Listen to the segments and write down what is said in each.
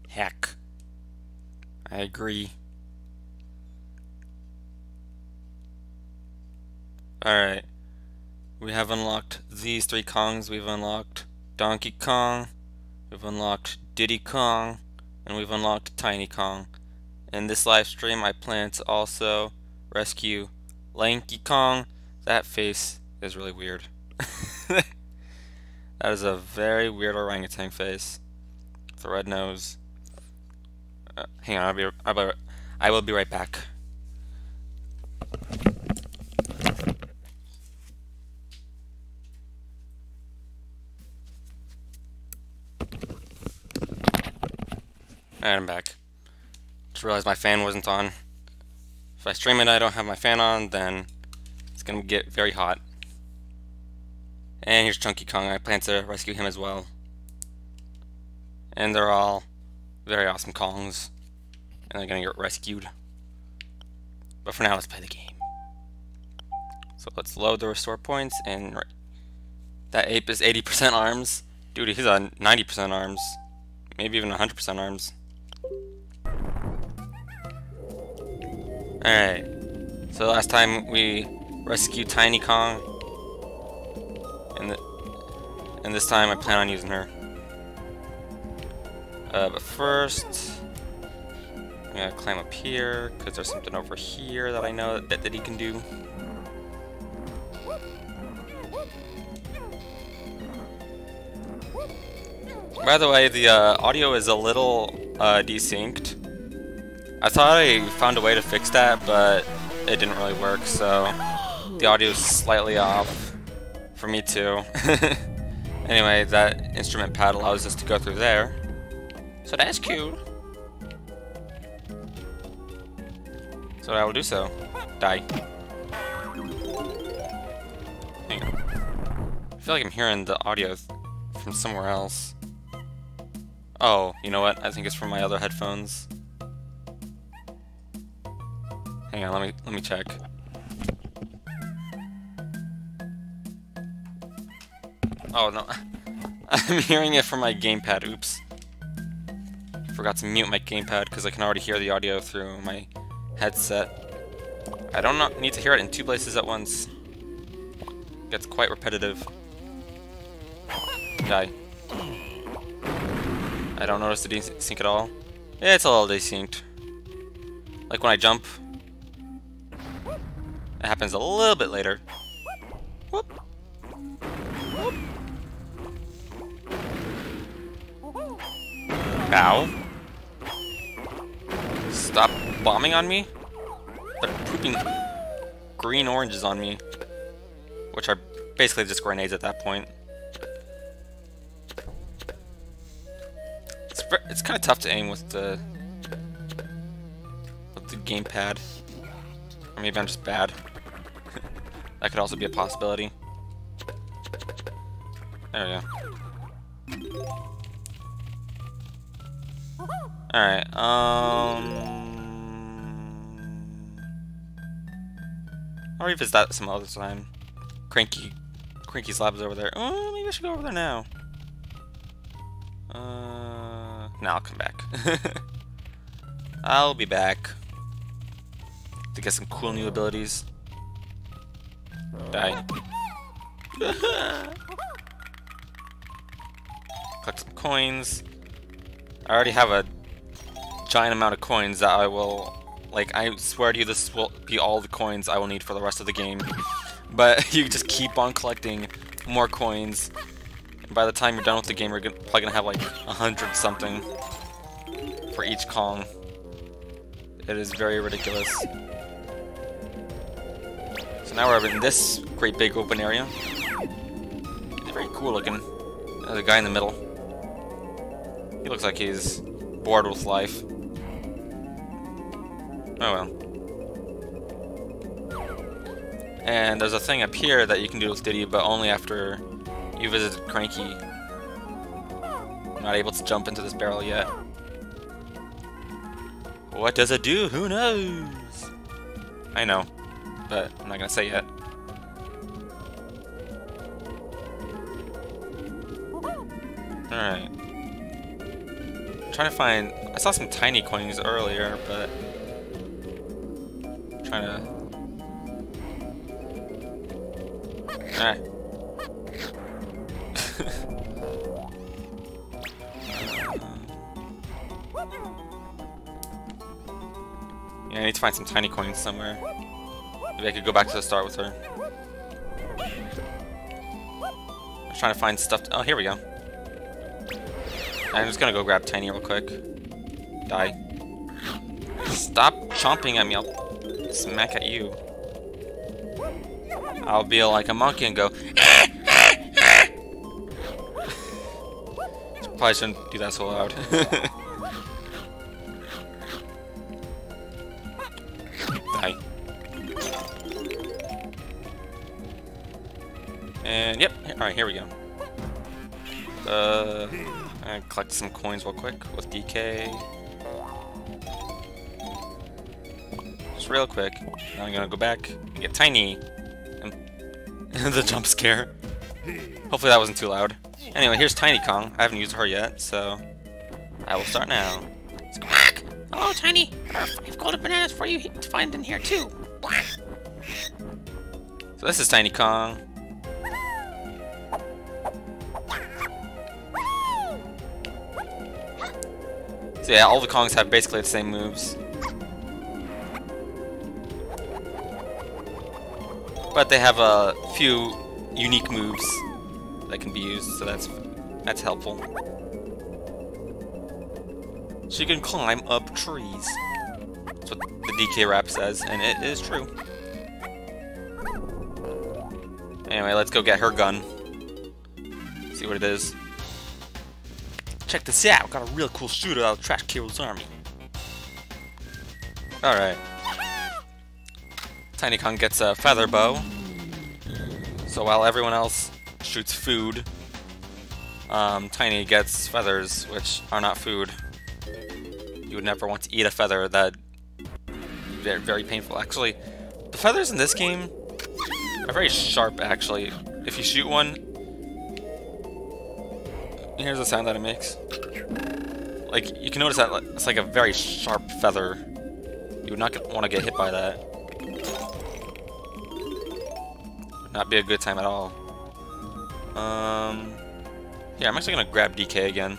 Heck. I agree. Alright. We have unlocked these three Kongs. We've unlocked Donkey Kong. We've unlocked Diddy Kong. And we've unlocked Tiny Kong. In this live stream, I plan to also rescue Lanky Kong. That face is really weird. That is a very weird orangutan face. With a red nose. Hang on, I will be right back. Alright, I'm back. Just realized my fan wasn't on. If I stream it and I don't have my fan on, then it's gonna get very hot. And here's Chunky Kong. I plan to rescue him as well. And they're all very awesome Kongs. And they're gonna get rescued. But for now, let's play the game. So let's load the restore points, and that ape is 80% arms. Dude, he's on 90% arms. Maybe even 100% arms. Alright. So last time we rescued Tiny Kong. And this time I plan on using her. But first, I'm gonna climb up here because there's something over here that I know that he can do. By the way, the audio is a little desynced. I thought I found a way to fix that, but it didn't really work, so the audio is slightly off for me too. Anyway, that instrument pad allows us to go through there. So that's cute. So I will do so. Die. Hang on. I feel like I'm hearing the audio from somewhere else. Oh, you know what? I think it's from my other headphones. Hang on, let me check. Oh no. I'm hearing it from my gamepad. Oops. Forgot to mute my gamepad because I can already hear the audio through my headset. I don't need to hear it in two places at once. It gets quite repetitive. Die. I don't notice the desync at all. Yeah, it's a little desynced. Like when I jump, it happens a little bit later. Whoop. Whoop. Ow. Stop bombing on me. They're pooping green oranges on me, which are basically just grenades at that point. It's kind of tough to aim with the gamepad. Or maybe I'm just bad. That could also be a possibility. There we go. Alright, I'll revisit that some other time. Cranky's lab is over there. Oh, maybe I should go over there now. Now I'll come back. I'll be back to get some cool new abilities. Die. Collect some coins. I already have a giant amount of coins that I will, like, I swear to you, this will be all the coins I will need for the rest of the game. But you just keep on collecting more coins. And by the time you're done with the game, you're probably gonna have like 100 something for each Kong. It is very ridiculous. So now we're in this great big open area. It's very cool looking. There's a guy in the middle. He looks like he's bored with life. Oh well. And there's a thing up here that you can do with Diddy, but only after you visit Cranky. I'm not able to jump into this barrel yet. What does it do? Who knows? I know, but I'm not gonna say yet. Alright. I'm trying to find saw some tiny coins earlier, but I'm trying to. Ah. Yeah, I need to find some tiny coins somewhere. Maybe I could go back to the start with her. I'm trying to find stuff. Oh, here we go. I'm just gonna go grab Tiny real quick. Die. Stop chomping at me, I'll smack at you. I'll be like a monkey and go. Probably shouldn't do that so loud. Die. And yep, alright, here we go. I collect some coins real quick with DK. Just real quick. Now I'm gonna go back and get Tiny. And the jump scare. Hopefully that wasn't too loud. Anyway, here's Tiny Kong. I haven't used her yet, so I will start now. Squawk! Hello, Tiny. There are 5 golden bananas for you to find in here, too. So this is Tiny Kong. So yeah, all the Kongs have basically the same moves. But they have a few unique moves that can be used, so that's helpful. So you can climb up trees. That's what the DK rap says, and it is true. Anyway, let's go get her gun. See what it is. Check this out, got a real cool shooter out of Trash Kiro's army. Alright. Tiny Kong gets a feather bow. So while everyone else shoots food, Tiny gets feathers, which are not food. You would never want to eat a feather. That very, very painful. Actually, the feathers in this game are very sharp, actually. If you shoot one, here's the sound that it makes. Like, you can notice that it's like a very sharp feather. You would not want to get hit by that. Would not be a good time at all. Yeah, I'm actually gonna grab DK again.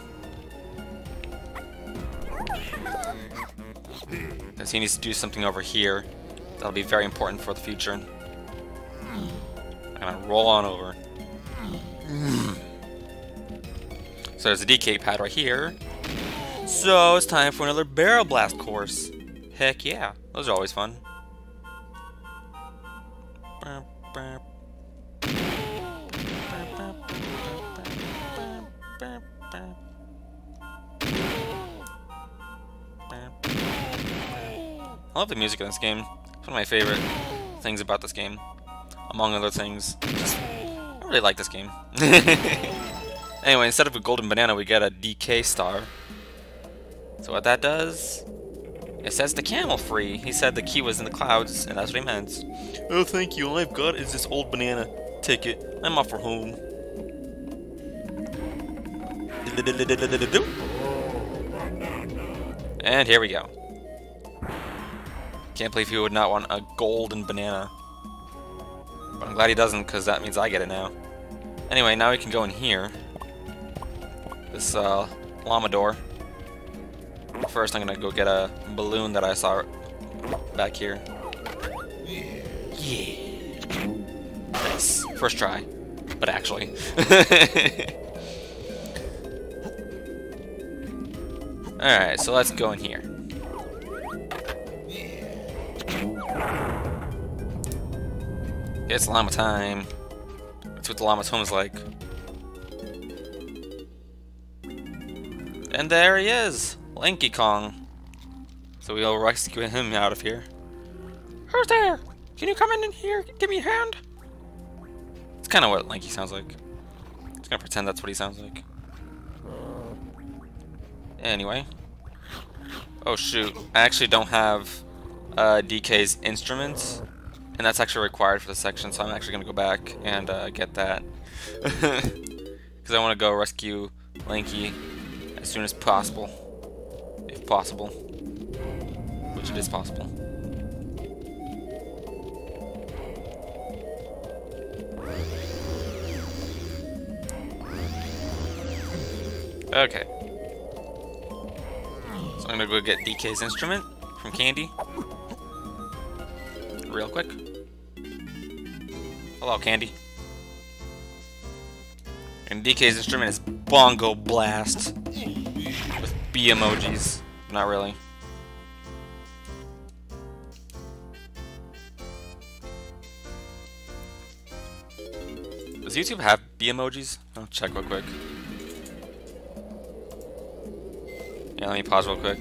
Because he needs to do something over here. That'll be very important for the future. I'm gonna roll on over. So there's a DK pad right here. So it's time for another barrel blast course. Heck yeah, those are always fun. I love the music in this game. It's one of my favorite things about this game, among other things. I really like this game. Anyway, instead of a golden banana, we get a DK star. So what that does, it says the camel free. He said the key was in the clouds, and that's what he meant. Oh, thank you. All I've got is this old banana. Take it. I'm off for home. And here we go. Can't believe he would not want a golden banana. But I'm glad he doesn't, because that means I get it now. Anyway, now we can go in here. This llama door. First, I'm gonna go get a balloon that I saw back here. Yeah. Nice. First try. But actually. Alright, so let's go in here. It's llama time. That's what the llama's home is like. And there he is! Lanky Kong. So we'll rescue him out of here. Who's there? Can you come in here? Give me a hand? It's kind of what Lanky sounds like. I'm just gonna pretend that's what he sounds like. Anyway. Oh shoot. I actually don't have DK's instruments. And that's actually required for this section, so I'm actually gonna go back and get that. Because I want to go rescue Lanky as soon as possible. If possible. Which it is possible. Okay. So I'm gonna go get DK's instrument from Candy. Real quick. Hello, Candy. And DK's instrument is Bongo Blast. With B emojis. Not really. Does YouTube have B emojis? I'll check real quick. Yeah, let me pause real quick.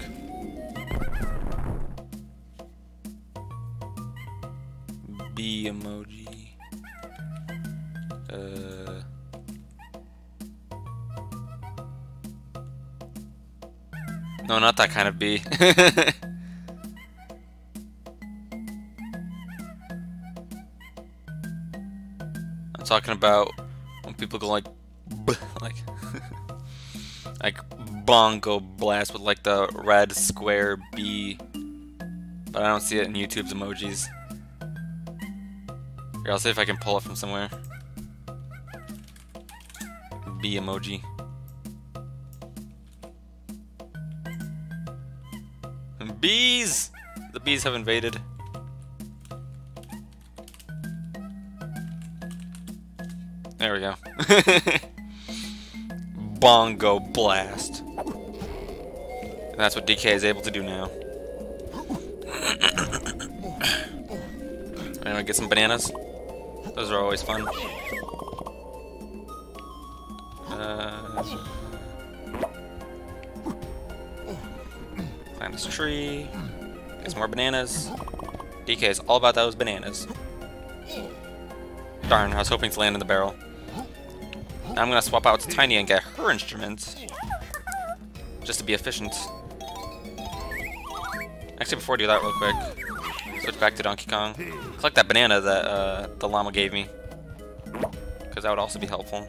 B emoji. No, not that kind of B. I'm talking about when people go like, like, like Bongo Blast with like the red square B, but I don't see it in YouTube's emojis. Here, I'll see if I can pull it from somewhere. B emoji. Bees! The bees have invaded. There we go. Bongo Blast. And that's what DK is able to do now. I'm gonna get some bananas. Those are always fun. Climb this tree. Get some more bananas. DK is all about those bananas. Darn, I was hoping to land in the barrel. Now I'm gonna swap out to Tiny and get her instrument. Just to be efficient. Actually, before I do that real quick, switch back to Donkey Kong. Collect that banana that the llama gave me. Because that would also be helpful.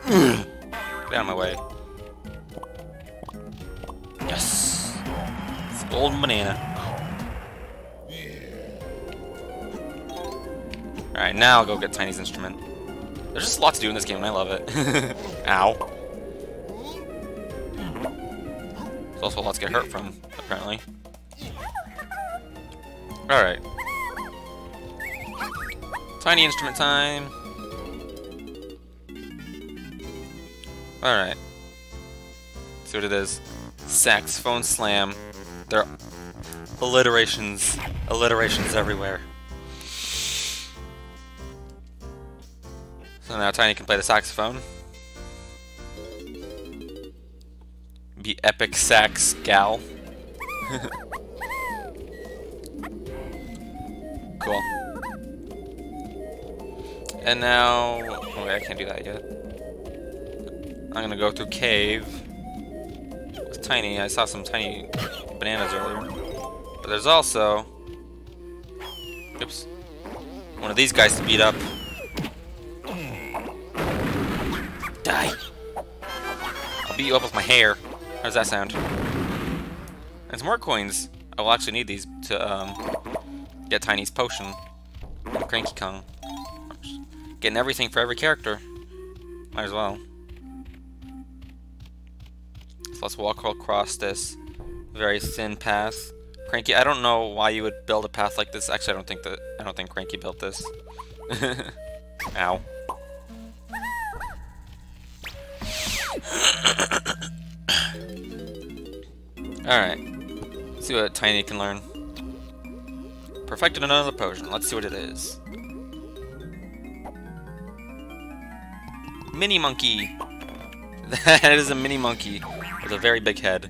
Get out of my way. Yes! It's a golden banana. Alright, now I'll go get Tiny's instrument. There's just a lot to do in this game and I love it. Ow. There's also lots to get hurt from, apparently. Alright. Tiny instrument time. Alright. See what it is. Saxophone slam. There are alliterations everywhere. So now Tiny can play the saxophone. Be epic sax gal. Cool. And now... oh wait, I can't do that yet. I'm gonna go through cave. With Tiny. I saw some tiny bananas earlier. But there's also... oops. One of these guys to beat up. Die! I'll beat you up with my hair. How does that sound? And some more coins. I will actually need these to get Tiny's potion. And Cranky Kong. Getting everything for every character. Might as well. So let's walk across this very thin path. Cranky, I don't know why you would build a path like this. Actually, I don't think Cranky built this. Ow. Alright. Let's see what Tiny can learn. Perfected another potion. Let's see what it is. Mini monkey! That is a mini monkey with a very big head.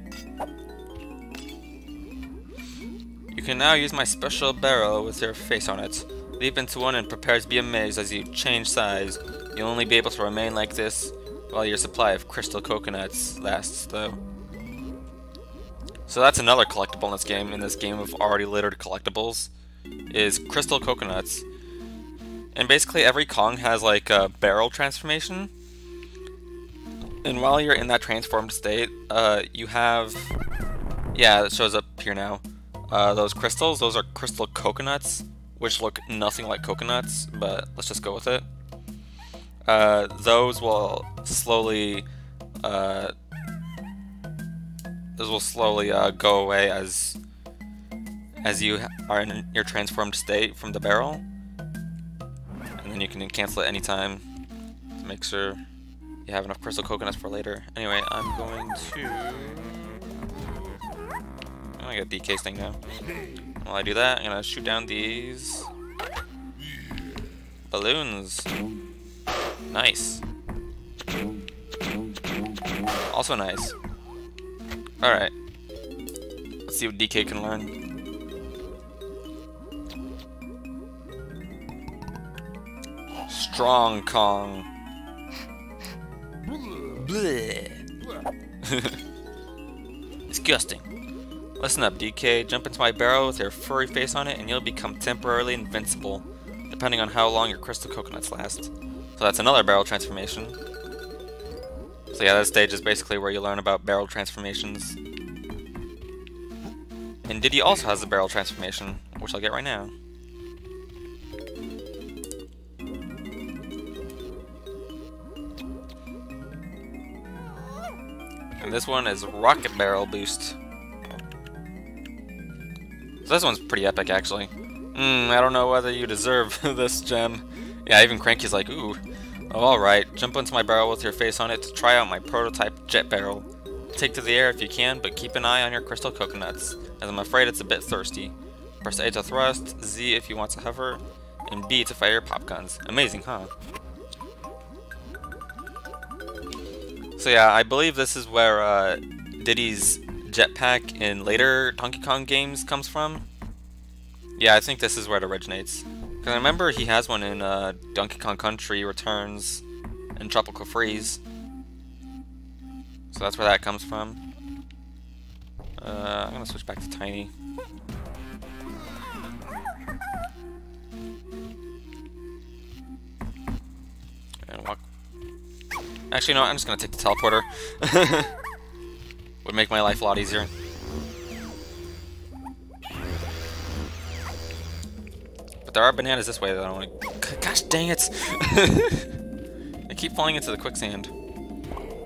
You can now use my special barrel with your face on it. Leap into one and prepare to be amazed as you change size. You'll only be able to remain like this while your supply of crystal coconuts lasts, though. So that's another collectible in this game of already littered collectibles, is crystal coconuts. And basically every Kong has like a barrel transformation. And while you're in that transformed state, you have, yeah, it shows up here now. Those crystals, those are crystal coconuts, which look nothing like coconuts, but let's just go with it. Those will slowly go away as you are in your transformed state from the barrel, and then you can cancel it anytime to make sure you have enough crystal coconuts for later. Anyway, I'm going to get DK's thing now. While I do that, I'm gonna shoot down these balloons. Nice. Also nice. Alright. Let's see what DK can learn. Strong Kong. Bleh. Disgusting. Listen up, DK. Jump into my barrel with your furry face on it and you'll become temporarily invincible, depending on how long your crystal coconuts last. So that's another barrel transformation. So yeah, that stage is basically where you learn about barrel transformations. And Diddy also has the barrel transformation, which I'll get right now. And this one is Rocket Barrel Boost. So this one's pretty epic, actually. I don't know whether you deserve this gem. Yeah, even Cranky's like, ooh. Oh, alright, jump into my barrel with your face on it to try out my prototype jet barrel. Take to the air if you can, but keep an eye on your crystal coconuts, as I'm afraid it's a bit thirsty. Press A to thrust, Z if you want to hover, and B to fire your pop guns. Amazing, huh? So yeah, I believe this is where Diddy's jetpack in later Donkey Kong games comes from. Yeah, I think this is where it originates. Because I remember he has one in Donkey Kong Country Returns and Tropical Freeze. So that's where that comes from. I'm gonna switch back to Tiny. And walk. Actually, no, I'm just gonna take the teleporter. Would make my life a lot easier. But there are bananas this way that I don't want to. Gosh dang it! I keep falling into the quicksand,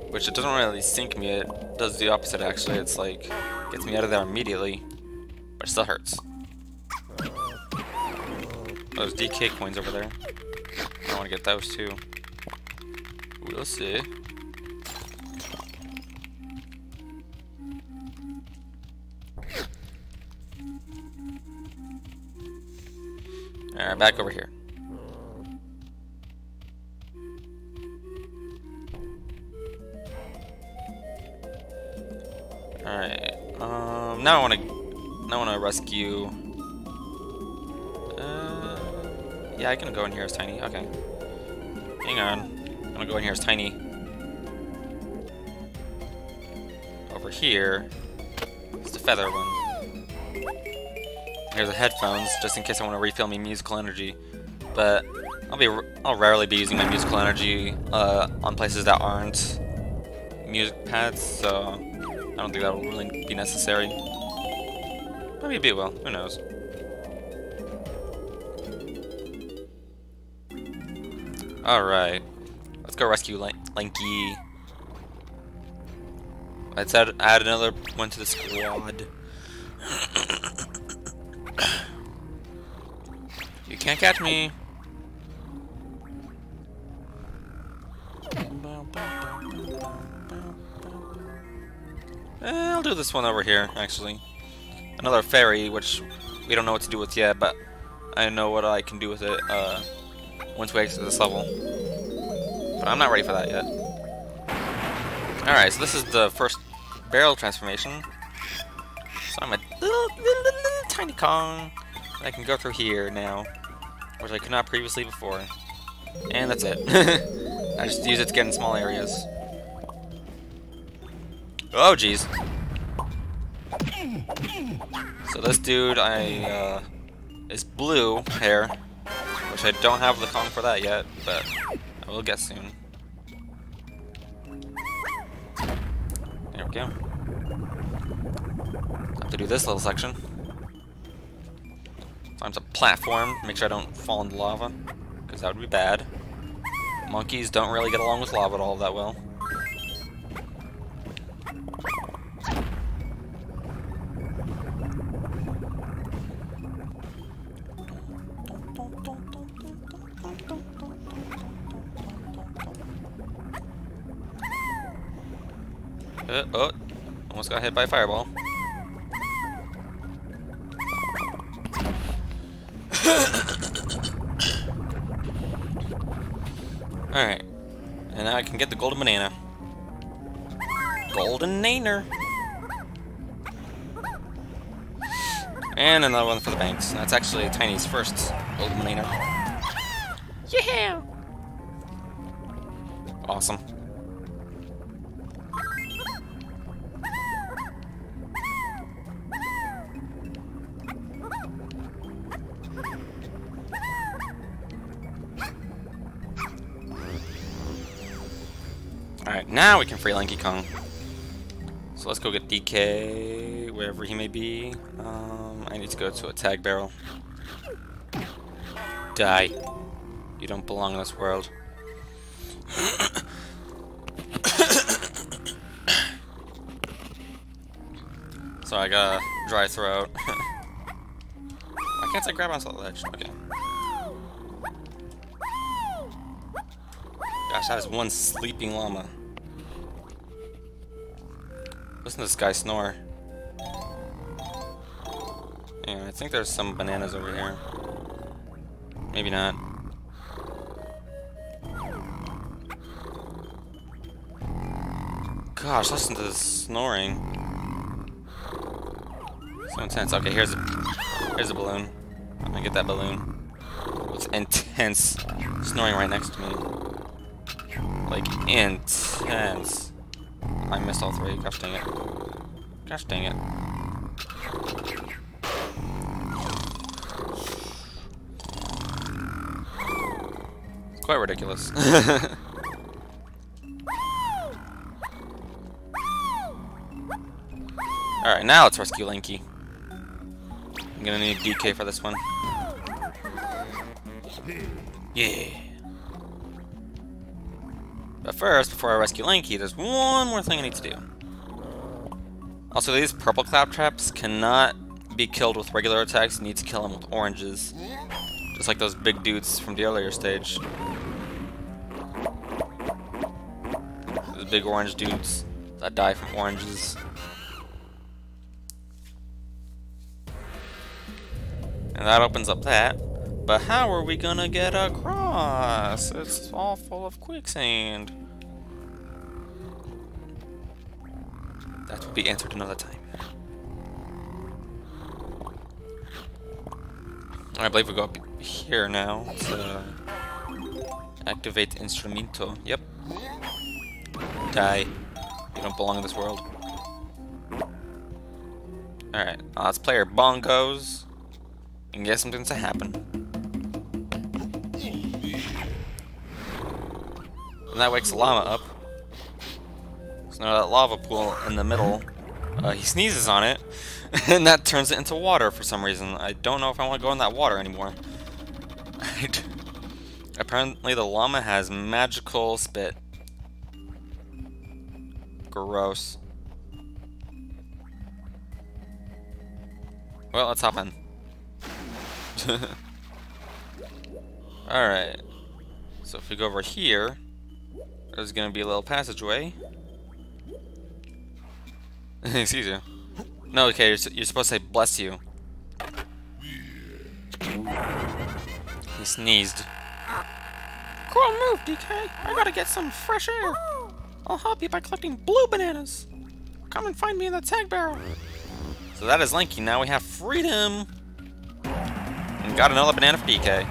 which it doesn't really sink me. It does the opposite. Actually, it's like gets me out of there immediately, but it still hurts. Those DK coins over there. I want to get those too. Ooh, let's see. Alright, back over here. Alright, now I wanna rescue. Yeah, I can go in here as Tiny. Okay. Hang on. I'm gonna go in here as Tiny. Over here is the feather one. Here's the headphones, just in case I want to refill my musical energy. But I'll rarely be using my musical energy on places that aren't music pads, so I don't think that will really be necessary. Maybe it will. Who knows? All right, let's go rescue Lanky. Let's add another one to the squad. You can't catch me. I'll do this one over here, actually. Another fairy, which we don't know what to do with yet, but I know what I can do with it once we exit this level. But I'm not ready for that yet. Alright, so this is the first barrel transformation. So I'm a little tiny Kong. I can go through here now, which I could not previously before. And that's it. I just use it to get in small areas. Oh, jeez. So this dude, is blue hair, which I don't have the Kong for that yet, but I will get soon. There we go. Have to do this little section. Climb a platform, make sure I don't fall into lava, because that would be bad. Monkeys don't really get along with lava at all that well. Oh, almost got hit by a fireball. Alright, and now I can get the golden banana. Golden naner! And another one for the banks. That's actually Tiny's first golden banana. Yeah! Awesome. Alright, now we can free Lanky Kong. So let's go get DK, wherever he may be. I need to go to a tag barrel. Die. You don't belong in this world. So I got a dry throat. Why can't I grab onto the ledge? Okay. Gosh, that is one sleeping llama. Listen to this guy snore. Yeah, I think there's some bananas over here. Maybe not. Gosh, listen to this snoring. So intense. Okay, here's a balloon. I'm gonna get that balloon. It's intense snoring right next to me. Like, intense. I missed all three. Gosh dang it. Gosh dang it. It's quite ridiculous. Alright, now let's rescue Lanky. I'm gonna need DK for this one. Yeah. But first, before I rescue Lanky, there's one more thing I need to do. Also, these purple claptraps cannot be killed with regular attacks. You need to kill them with oranges. Just like those big dudes from the earlier stage. Those big orange dudes that die from oranges. And that opens up that. But how are we gonna get across? It's all full of quicksand. That will be answered another time. I believe we go up here now to activate Instrumento. Yep. Die. You don't belong in this world. Alright, let's play our bongos and get something to happen. And that wakes the llama up. So now that lava pool in the middle, he sneezes on it, and that turns it into water for some reason. I don't know if I want to go in that water anymore. Apparently the llama has magical spit. Gross. Well, let's hop in. Alright. So if we go over here, there's gonna be a little passageway. Excuse you. No, okay, you're supposed to say bless you. He sneezed. Cool move, DK. I gotta get some fresh air. I'll help you by collecting blue bananas. Come and find me in the tag barrel. So that is Lanky. Now we have freedom. And got another banana for DK.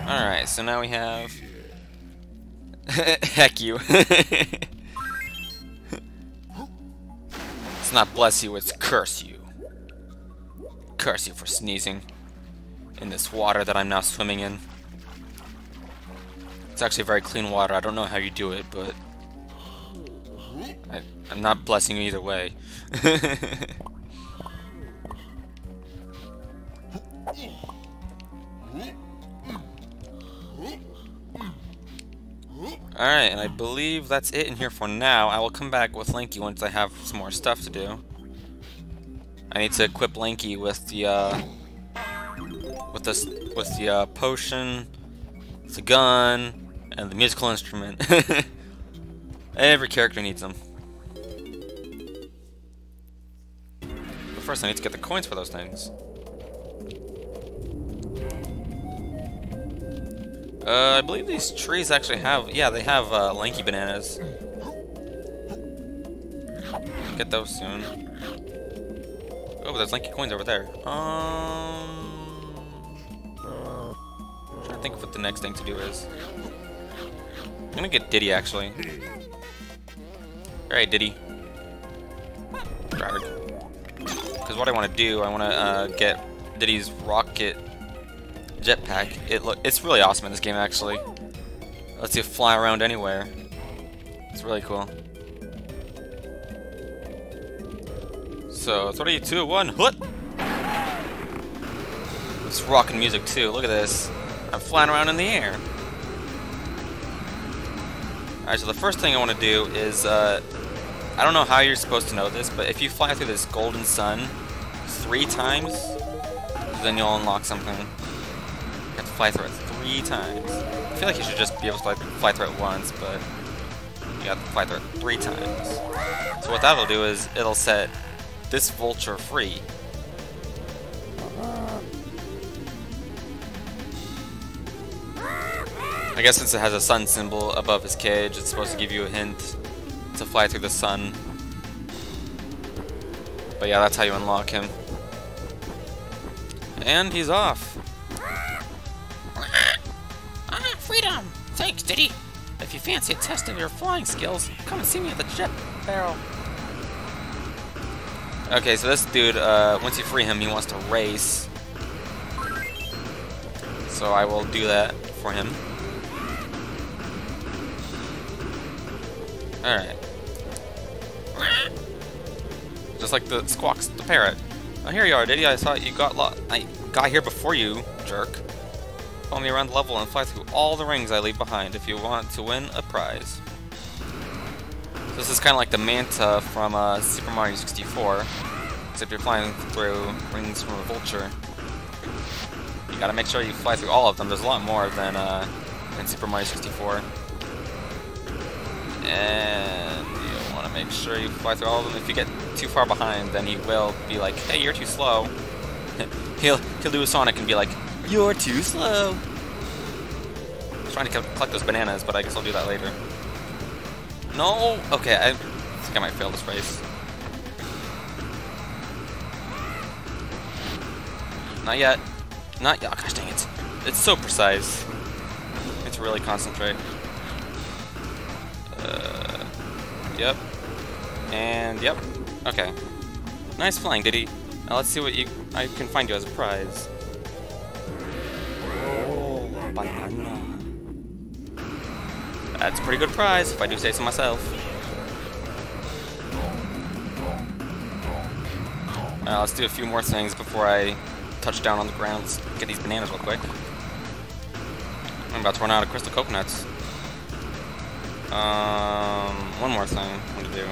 Alright, so now we have... Heck you. It's not bless you, it's curse you. Curse you for sneezing in this water that I'm now swimming in. It's actually very clean water. I don't know how you do it, but I'm not blessing you either way. Alright, and I believe that's it in here for now. I will come back with Lanky once I have some more stuff to do. I need to equip Lanky with the potion, the gun, and the musical instrument. Every character needs them. But first I need to get the coins for those things. I believe these trees actually have, yeah, they have lanky bananas. Get those soon. Oh, there's lanky coins over there. Trying to think of what the next thing to do is. I'm gonna get Diddy actually. Alright, Diddy. Because what I want to do, I want to get Diddy's rocket jetpack. It's really awesome in this game actually. It lets you fly around anywhere. It's really cool. So 3, 2, 1, what? It's rocking music too. Look at this. I'm flying around in the air. Alright, so the first thing I want to do is I don't know how you're supposed to know this, but if you fly through this golden sun 3 times, then you'll unlock something. You have to fly through it 3 times. I feel like you should just be able to fly through it once, but you have to fly through it 3 times. So what that'll do is it'll set this vulture free. I guess since it has a sun symbol above his cage, it's supposed to give you a hint to fly through the sun. But yeah, that's how you unlock him. And he's off. Freedom! Thanks, Diddy. If you fancy a test of your flying skills, come and see me at the jet barrel. Okay, so this dude, once you free him, he wants to race. So I will do that for him. Alright. Just like the Squawks, the parrot. Oh, here you are, Diddy. I thought you I got here before you, jerk. Follow me around the level and fly through all the rings I leave behind if you want to win a prize. So this is kind of like the Manta from Super Mario 64, except you're flying through rings from a vulture. You gotta make sure you fly through all of them. There's a lot more than in Super Mario 64. And you want to make sure you fly through all of them. If you get too far behind, then he will be like, hey, you're too slow. he'll do a Sonic and be like, you're too slow. I was trying to collect those bananas, but I guess I'll do that later. No! Okay, I think I might fail this race. Not yet. Not yet. Oh, gosh dang it. It's so precise. I need to really concentrate. Yep. And yep. Okay. Nice flying, Diddy. Now let's see what I can find you as a prize. Oh, banana. That's a pretty good prize, if I do say so myself. Let's do a few more things before I touch down on the ground. Let's get these bananas real quick. I'm about to run out of crystal coconuts. One more thing I want to do.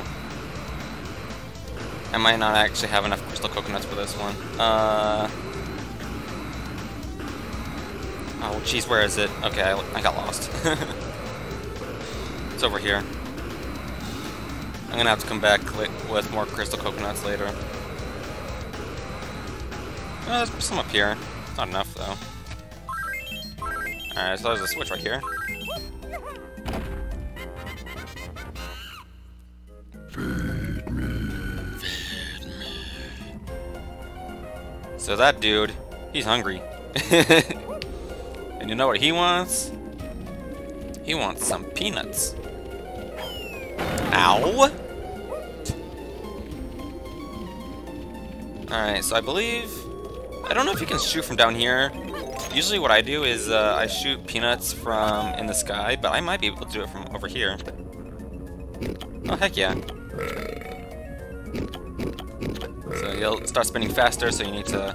I might not actually have enough crystal coconuts for this one. Oh, jeez, where is it? Okay, I got lost. It's over here. I'm gonna have to come back with more crystal coconuts later. There's some up here. Not enough, though. Alright, so there's a switch right here. Feed me. Feed me. So that dude, he's hungry. And you know what he wants? He wants some peanuts. Ow! Alright, so I believe... I don't know if you can shoot from down here. Usually what I do is I shoot peanuts from in the sky, but I might be able to do it from over here. Oh, heck yeah. it'll start spinning faster, so you need to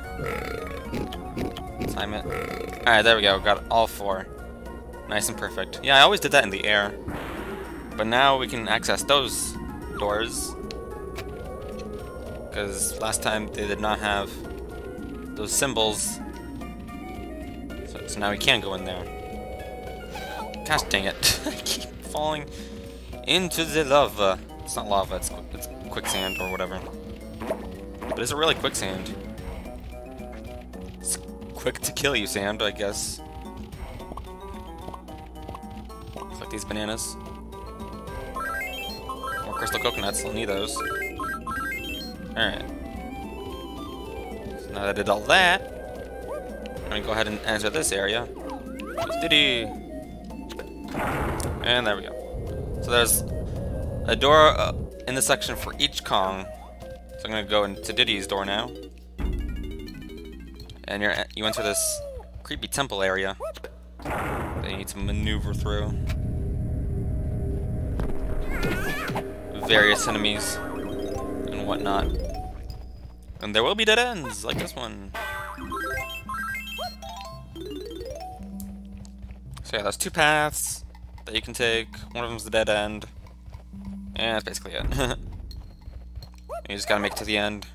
time it. Alright, there we go. Got all 4. Nice and perfect. Yeah, I always did that in the air. But now we can access those doors. Because last time they did not have those symbols. So now we can go in there. Gosh dang it. I keep falling into the lava. It's not lava, it's quicksand or whatever. But is it really quicksand? It's quick to kill you, sand, I guess. Collect these bananas. More crystal coconuts, we'll need those. Alright. So now that I did all that, I'm gonna go ahead and enter this area. Diddy! And there we go. So there's a door in the section for each Kong. So I'm gonna go into Diddy's door now. And you enter this creepy temple area that you need to maneuver through. Various enemies and whatnot. And there will be dead ends, like this one. So yeah, there's 2 paths that you can take. One of them's the dead end. And that's basically it. You just gotta make it to the end.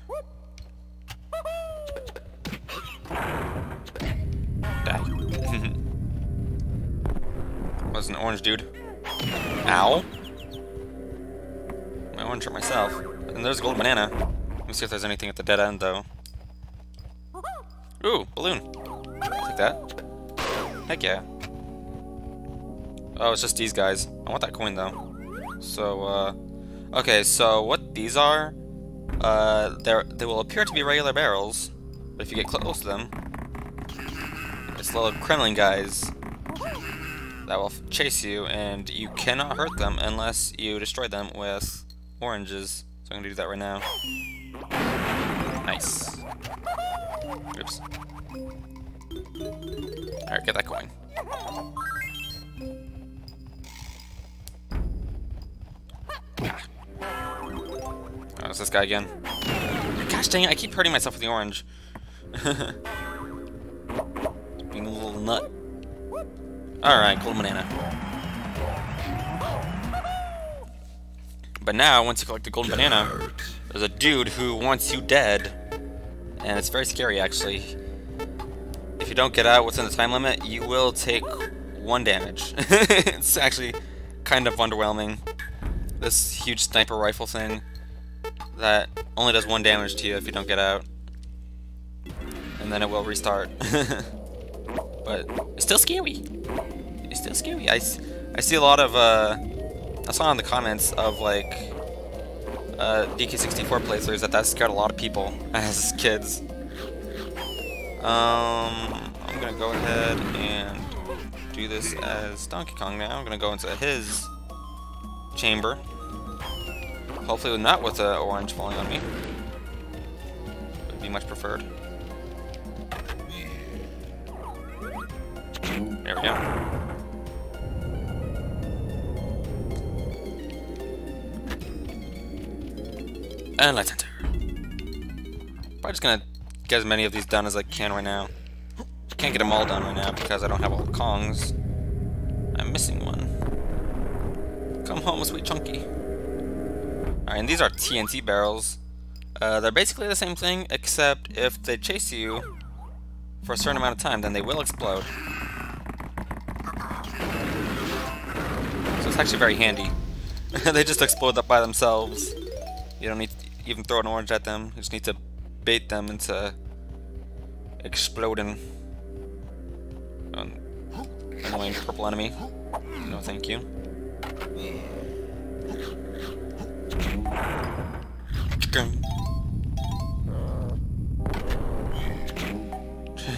Die. Was an orange dude. Ow. My orange hurt myself. And there's a gold banana. Let me see if there's anything at the dead end, though. Ooh, balloon. I'll take that. Heck yeah. Oh, it's just these guys. I want that coin, though. So, okay, so what these are, they will appear to be regular barrels, but if you get close to them, it's little Kremlin guys that will chase you, and you cannot hurt them unless you destroy them with oranges. So I'm gonna do that right now. Nice. Oops. Alright, get that coin. Oh, it's this guy again. Gosh dang it, I keep hurting myself with the orange. Being a little nut. Alright, gold banana. But now, once you collect the golden banana, there's a dude who wants you dead. And it's very scary, actually. If you don't get out within the time limit, you will take 1 damage. It's actually kind of underwhelming. This huge sniper rifle thing that only does 1 damage to you if you don't get out. And then it will restart. But it's still scary. It's still scary. I see a lot of, I saw in the comments of, like, DK64 playthroughs that scared a lot of people as kids. I'm gonna go ahead and do this as Donkey Kong now. I'm gonna go into his chamber. Hopefully not with the orange falling on me. Would be much preferred. There we go. And let's enter. Probably just gonna get as many of these done as I can right now. Can't get them all done right now because I don't have all the Kongs. I'm missing one. Come home, sweet chunky. Alright, and these are TNT barrels. They're basically the same thing, except if they chase you for a certain amount of time, then they will explode. So it's actually very handy. They just explode up by themselves. You don't need to even throw an orange at them. You just need to bait them into exploding. Annoying purple enemy. No thank you.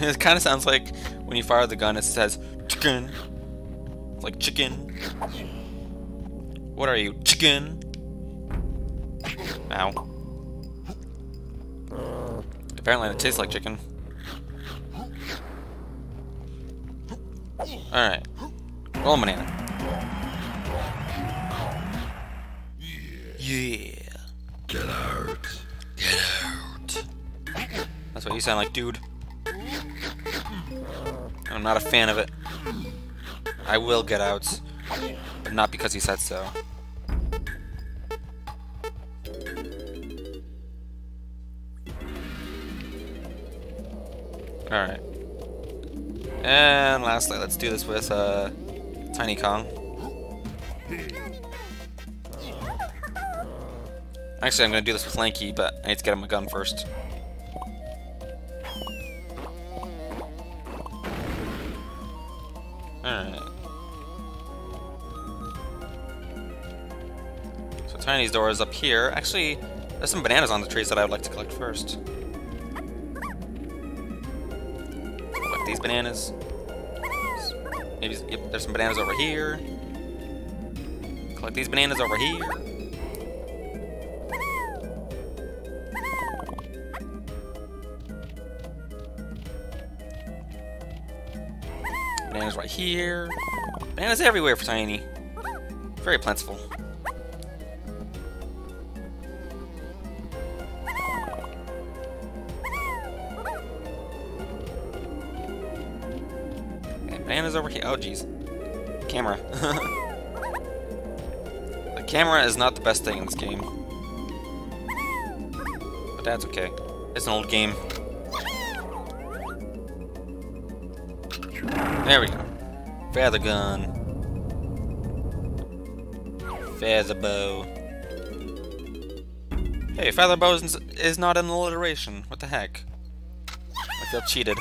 It kind of sounds like when you fire the gun it says chicken. It's like chicken. What are you, chicken? Ow. Apparently it tastes like chicken. Alright. Roll a banana. Yeah. Get out. Get out. That's what you sound like, dude. I'm not a fan of it. I will get out, but not because he said so. Alright. And lastly, let's do this with Tiny Kong. Actually, I'm going to do this with Lanky, but I need to get him a gun first. Alright. So Tiny's door is up here. Actually, there's some bananas on the trees that I would like to collect first. Collect these bananas. Maybe, yep, there's some bananas over here. Collect these bananas over here. Bananas right here. Bananas everywhere for Tiny. Very plentiful. And bananas over here. Oh, jeez. Camera. The camera is not the best thing in this game. But that's okay. It's an old game. There we go. Feather gun. Feather bow. Hey, feather bow is not an alliteration. What the heck? I feel cheated.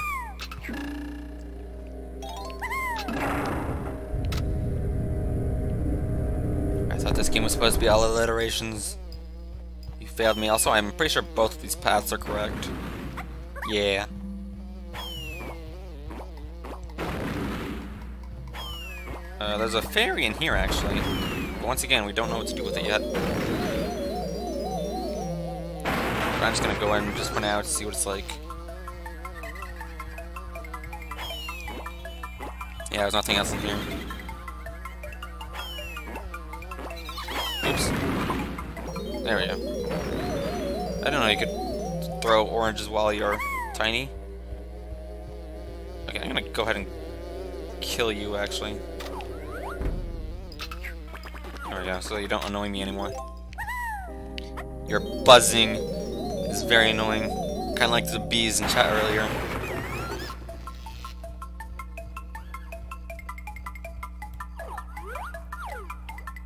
I thought this game was supposed to be all alliterations. You failed me. Also, I'm pretty sure both of these paths are correct. Yeah. There's a fairy in here, actually. But once again, we don't know what to do with it yet. But I'm just gonna go in just for now to see what it's like. Yeah, there's nothing else in here. Oops. There we go. I didn't know you could throw oranges while you're tiny. Okay, I'm gonna go ahead and kill you, actually. There we go, so you don't annoy me anymore. Your buzzing is very annoying. Kinda like the bees in chat earlier.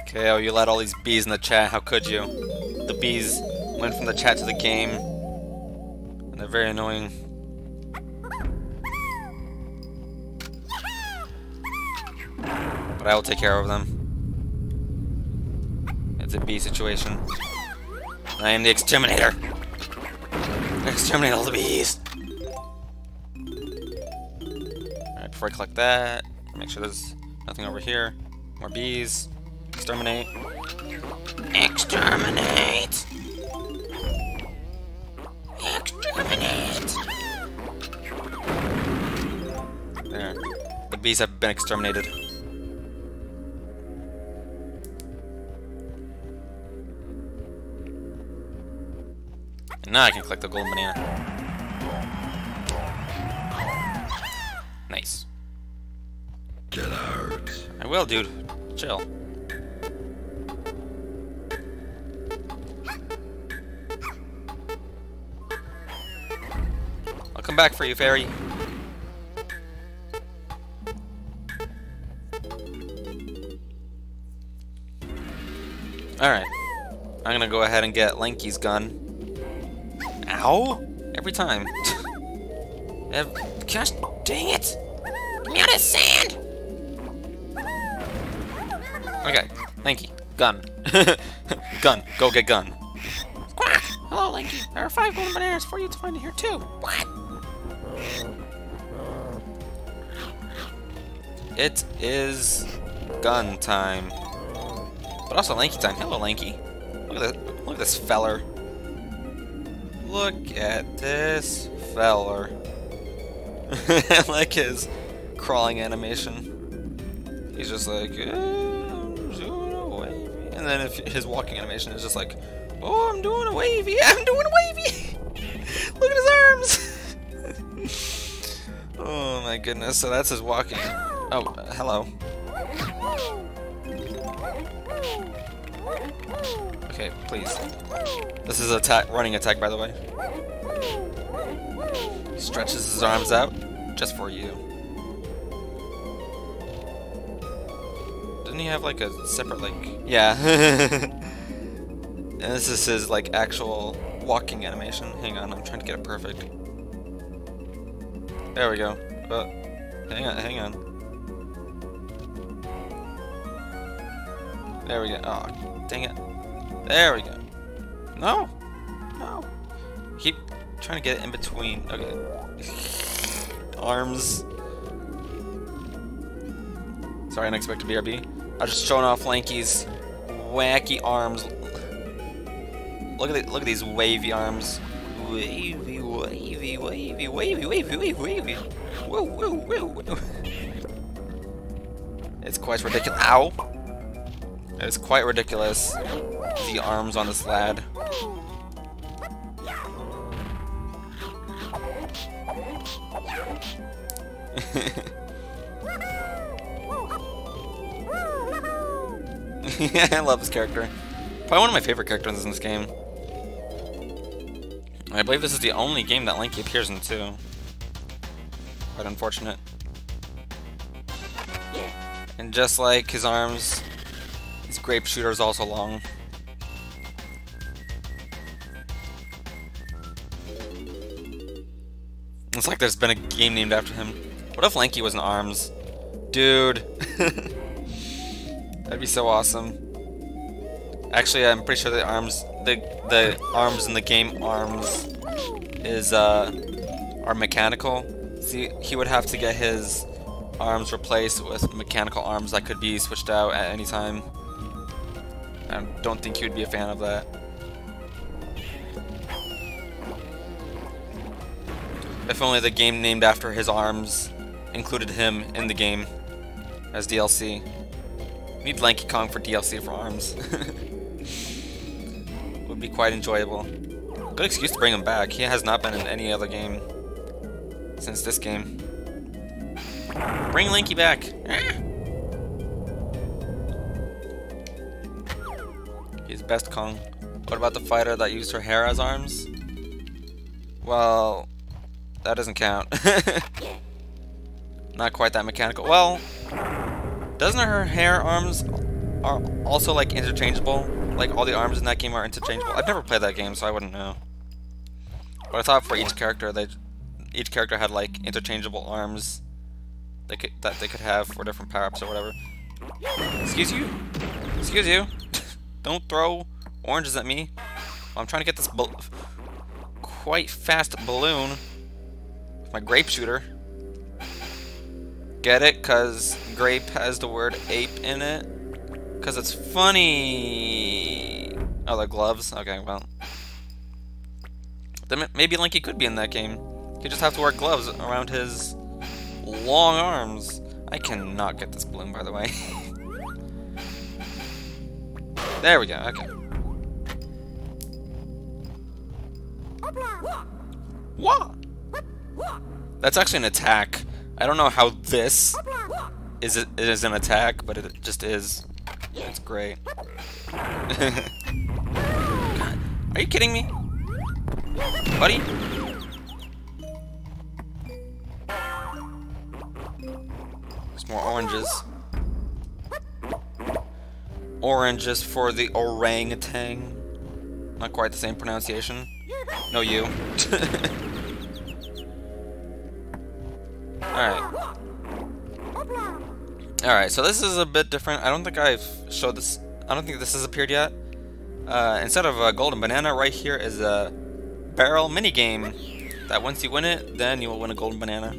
Okay, oh, you let all these bees in the chat, how could you? The bees went from the chat to the game. And they're very annoying. But I will take care of them. It's a bee situation. I am the exterminator. Exterminate all the bees. Alright, before I collect that, make sure there's nothing over here. More bees. Exterminate. Exterminate! Exterminate! There. The bees have been exterminated. And now I can collect the golden banana. Nice. Get out. I will, dude. Chill. I'll come back for you, fairy. Alright. I'm gonna go ahead and get Lanky's gun. Ow! Every time. Gosh dang it! Get me out of sand! Okay, Lanky, gun. Gun, go get gun. Quack! Hello, Lanky. There are 5 golden bananas for you to find in here, too. What? It is gun time. But also Lanky time. Hello, Lanky. Look at this feller. Look at this feller. I like his crawling animation. He's just like, I'm doing a wavy. And then if his walking animation is just like, oh, I'm doing a wavy. I'm doing a wavy. Look at his arms. my goodness, so that's his walking. Oh, hello. Okay, please. This is a running attack, by the way. Stretches his arms out just for you. Didn't he have like a separate like? Yeah. And this is his like actual walking animation. Hang on, I'm trying to get it perfect. There we go. Hang on. There we go. Oh, dang it. There we go. No. No. Keep trying to get it in between. Okay. Arms. Sorry, unexpected BRB. I was just showing off Lanky's wacky arms. Look at these wavy arms. Wavy, wavy, wavy, wavy, wavy, wavy, wavy. Woo, woo, woo, woo. It's quite ridiculous. Ow! It's quite ridiculous. The arms on this lad. I love this character. Probably one of my favorite characters in this game. I believe this is the only game that Lanky appears in too. Quite unfortunate. And just like his arms, his grape shooter is also long. It's like there's been a game named after him. What if Lanky was in arms? Dude. That'd be so awesome. Actually, I'm pretty sure the arms in the game arms is are mechanical. See, he would have to get his arms replaced with mechanical arms that could be switched out at any time. I don't think he would be a fan of that. If only the game named after his arms included him in the game as DLC. We need Lanky Kong for DLC for arms. Would be quite enjoyable. Good excuse to bring him back. He has not been in any other game since this game. Bring Lanky back. He's best Kong. What about the fighter that used her hair as arms? Well, that doesn't count. Not quite that mechanical. Well, doesn't her hair arms are also like interchangeable? Like all the arms in that game are interchangeable. I've never played that game, so I wouldn't know. But I thought for each character, each character had like interchangeable arms that they could have for different power-ups or whatever. Excuse you? Excuse you? Don't throw oranges at me. I'm trying to get this quite fast balloon with my grape shooter. Get it? Cause grape has the word ape in it. Cause it's funny. Oh, the gloves? Okay, well. Then maybe Lanky could be in that game. He'd just have to wear gloves around his long arms. I cannot get this balloon, by the way. There we go, okay. What? That's actually an attack. I don't know how this is an attack, but it just is. It's great. God, are you kidding me? Buddy? There's more oranges. Oranges for the orangutan. Not quite the same pronunciation. No, you. Alright. Alright, so this is a bit different. I don't think I've showed this. I don't think this has appeared yet. Instead of a golden banana, right here is a barrel minigame. That once you win it, then you will win a golden banana.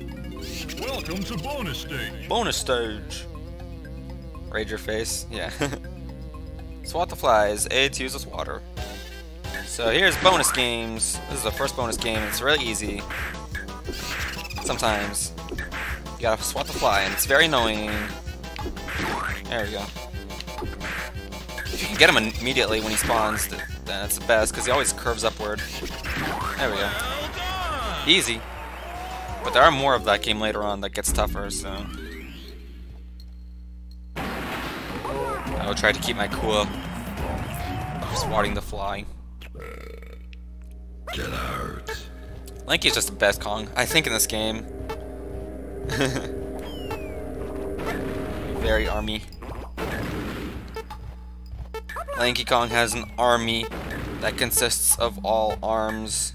Welcome to bonus stage. Bonus stage. Raid your face. Yeah. Swat the flies. AIDS uses water. So here's bonus games. This is the first bonus game. It's really easy. Sometimes. You gotta swat the fly, and it's very annoying. There we go. If you can get him immediately when he spawns, then that's the best, because he always curves upward. There we go. Easy. But there are more of that game later on that gets tougher, so... I will try to keep my cool. Swatting the fly. Get out. Lanky's just the best Kong, I think, in this game. Very army. Lanky Kong has an army that consists of all arms.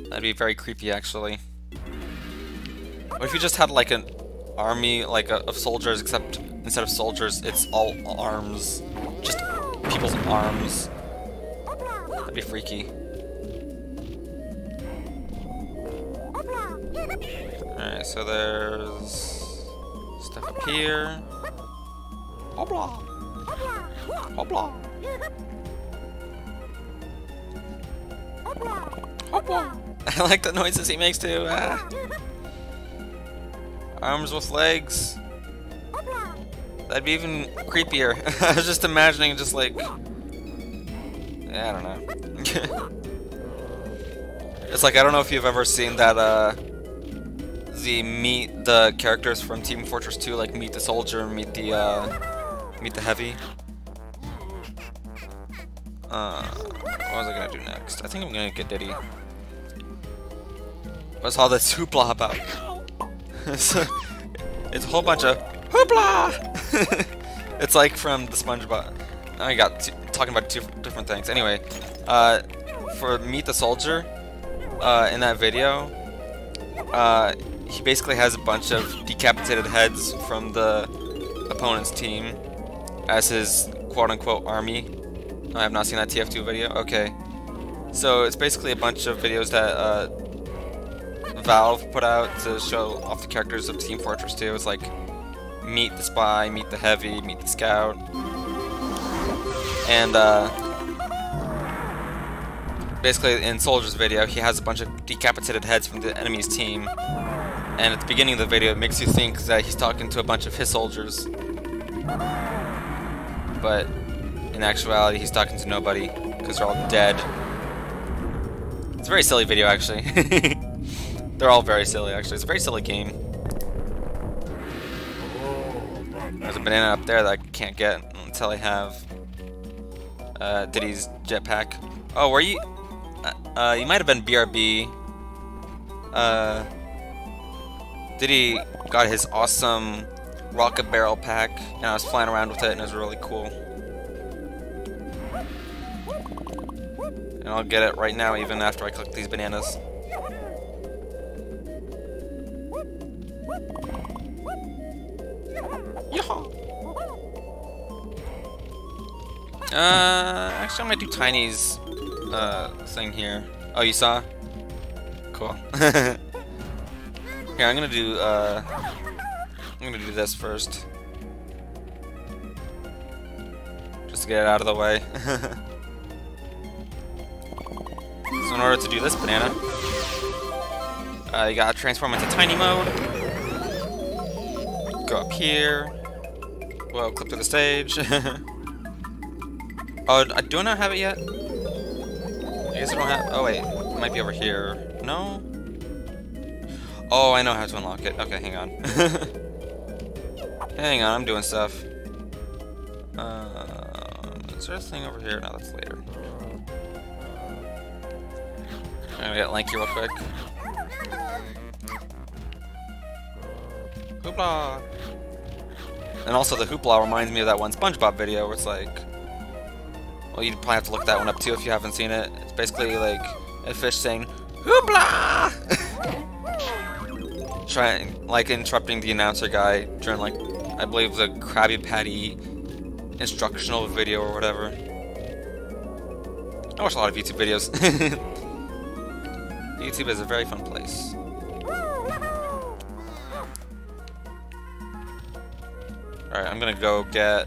That'd be very creepy, actually. What if you just had like an army, like of soldiers, except instead of soldiers, it's all arms, just people's arms. That'd be freaky. Alright, so there's stuff up here. Hopla! Hopla! Hopla! I like the noises he makes too. Ah. Arms with legs. That'd be even creepier. I was just imagining just like... Yeah, I don't know. It's like, I don't know if you've ever seen that, the characters from Team Fortress 2, like meet the soldier, meet the heavy. What was I gonna do next? I think I'm gonna get Diddy. What's all this hoopla about? It's a whole bunch of hoopla! It's like from the SpongeBob. I got talking about two different things. Anyway, for Meet the Soldier, in that video, he basically has a bunch of decapitated heads from the opponent's team as his quote-unquote army. I have not seen that TF2 video. Okay, so it's basically a bunch of videos that Valve put out to show off the characters of Team Fortress 2. It's like meet the spy, meet the heavy, meet the scout, and basically in Soldier's video, he has a bunch of decapitated heads from the enemy's team. And at the beginning of the video, it makes you think that he's talking to a bunch of his soldiers. But in actuality, he's talking to nobody, because they're all dead. It's a very silly video, actually. They're all very silly, actually. It's a very silly game. There's a banana up there that I can't get until I have Diddy's jetpack. Oh, were you? You might have been BRB. Diddy got his awesome rocket barrel pack, and I was flying around with it, and it was really cool. And I'll get it right now, even after I collect these bananas. Yeehaw! Actually, I'm gonna do Tiny's thing here. Oh, you saw? Cool. Here, I'm gonna do this first, just to get it out of the way. So in order to do this banana, you gotta transform into Tiny mode. Go up here. Whoa, clip to the stage. Oh, do I not have it yet? I guess I don't have. Oh wait, it might be over here. No. Oh, I know how to unlock it. Okay, hang on. Hang on, I'm doing stuff. Is there a thing over here? No, that's later. I'm gonna get Lanky real quick. Hoopla! And also the hoopla reminds me of that one SpongeBob video where it's like... Well, you'd probably have to look that one up too if you haven't seen it. It's basically like a fish saying, hoopla! Trying, like, interrupting the announcer guy during, like, I believe the Krabby Patty instructional video or whatever. I watch a lot of YouTube videos. YouTube is a very fun place. Alright, I'm gonna go get...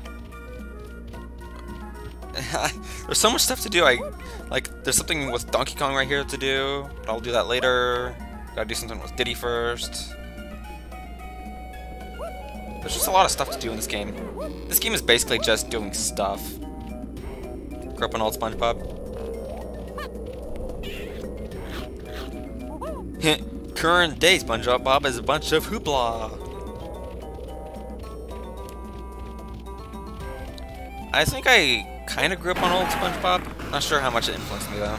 There's so much stuff to do. There's something with Donkey Kong right here to do, but I'll do that later. Gotta do something with Diddy first. There's just a lot of stuff to do in this game. This game is basically just doing stuff. Grew up on old SpongeBob. Current day SpongeBob Bob is a bunch of hoopla. I think I kind of grew up on old SpongeBob. Not sure how much it influenced me though.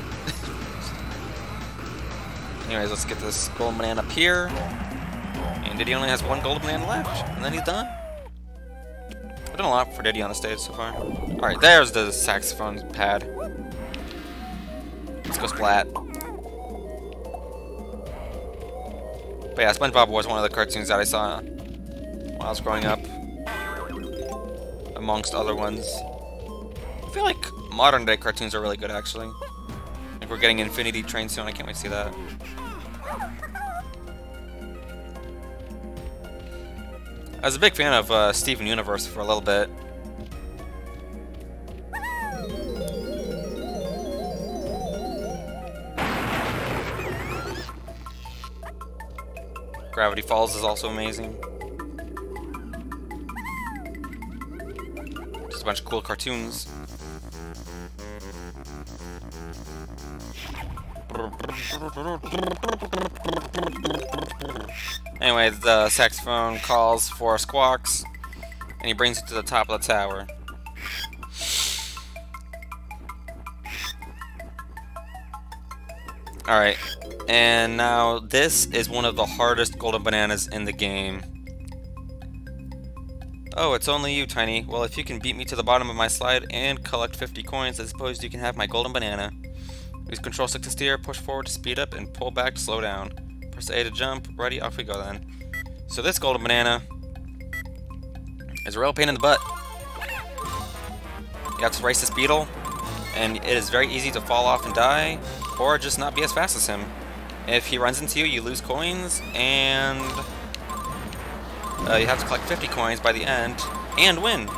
Anyways, let's get this golden banana up here. And Diddy only has one golden banana left, and then he's done. I've done a lot for Diddy on the stage so far. Alright, there's the saxophone pad. Let's go splat. But yeah, SpongeBob was one of the cartoons that I saw when I was growing up, amongst other ones. I feel like modern day cartoons are really good, actually. I think we're getting Infinity Train soon. I can't wait to see that. I was a big fan of Steven Universe for a little bit. Gravity Falls is also amazing. Just a bunch of cool cartoons. Anyway, the saxophone calls for Squawks, and he brings it to the top of the tower. Alright, and now this is one of the hardest golden bananas in the game. Oh, it's only you, Tiny. Well, if you can beat me to the bottom of my slide and collect 50 coins, I suppose you can have my golden banana. Use control stick to steer, push forward to speed up, and pull back to slow down. Press A to jump. Ready? Off we go then. So this golden banana is a real pain in the butt. You have to race this beetle, and it is very easy to fall off and die, or just not be as fast as him. If he runs into you, you lose coins, and you have to collect 50 coins by the end, and win.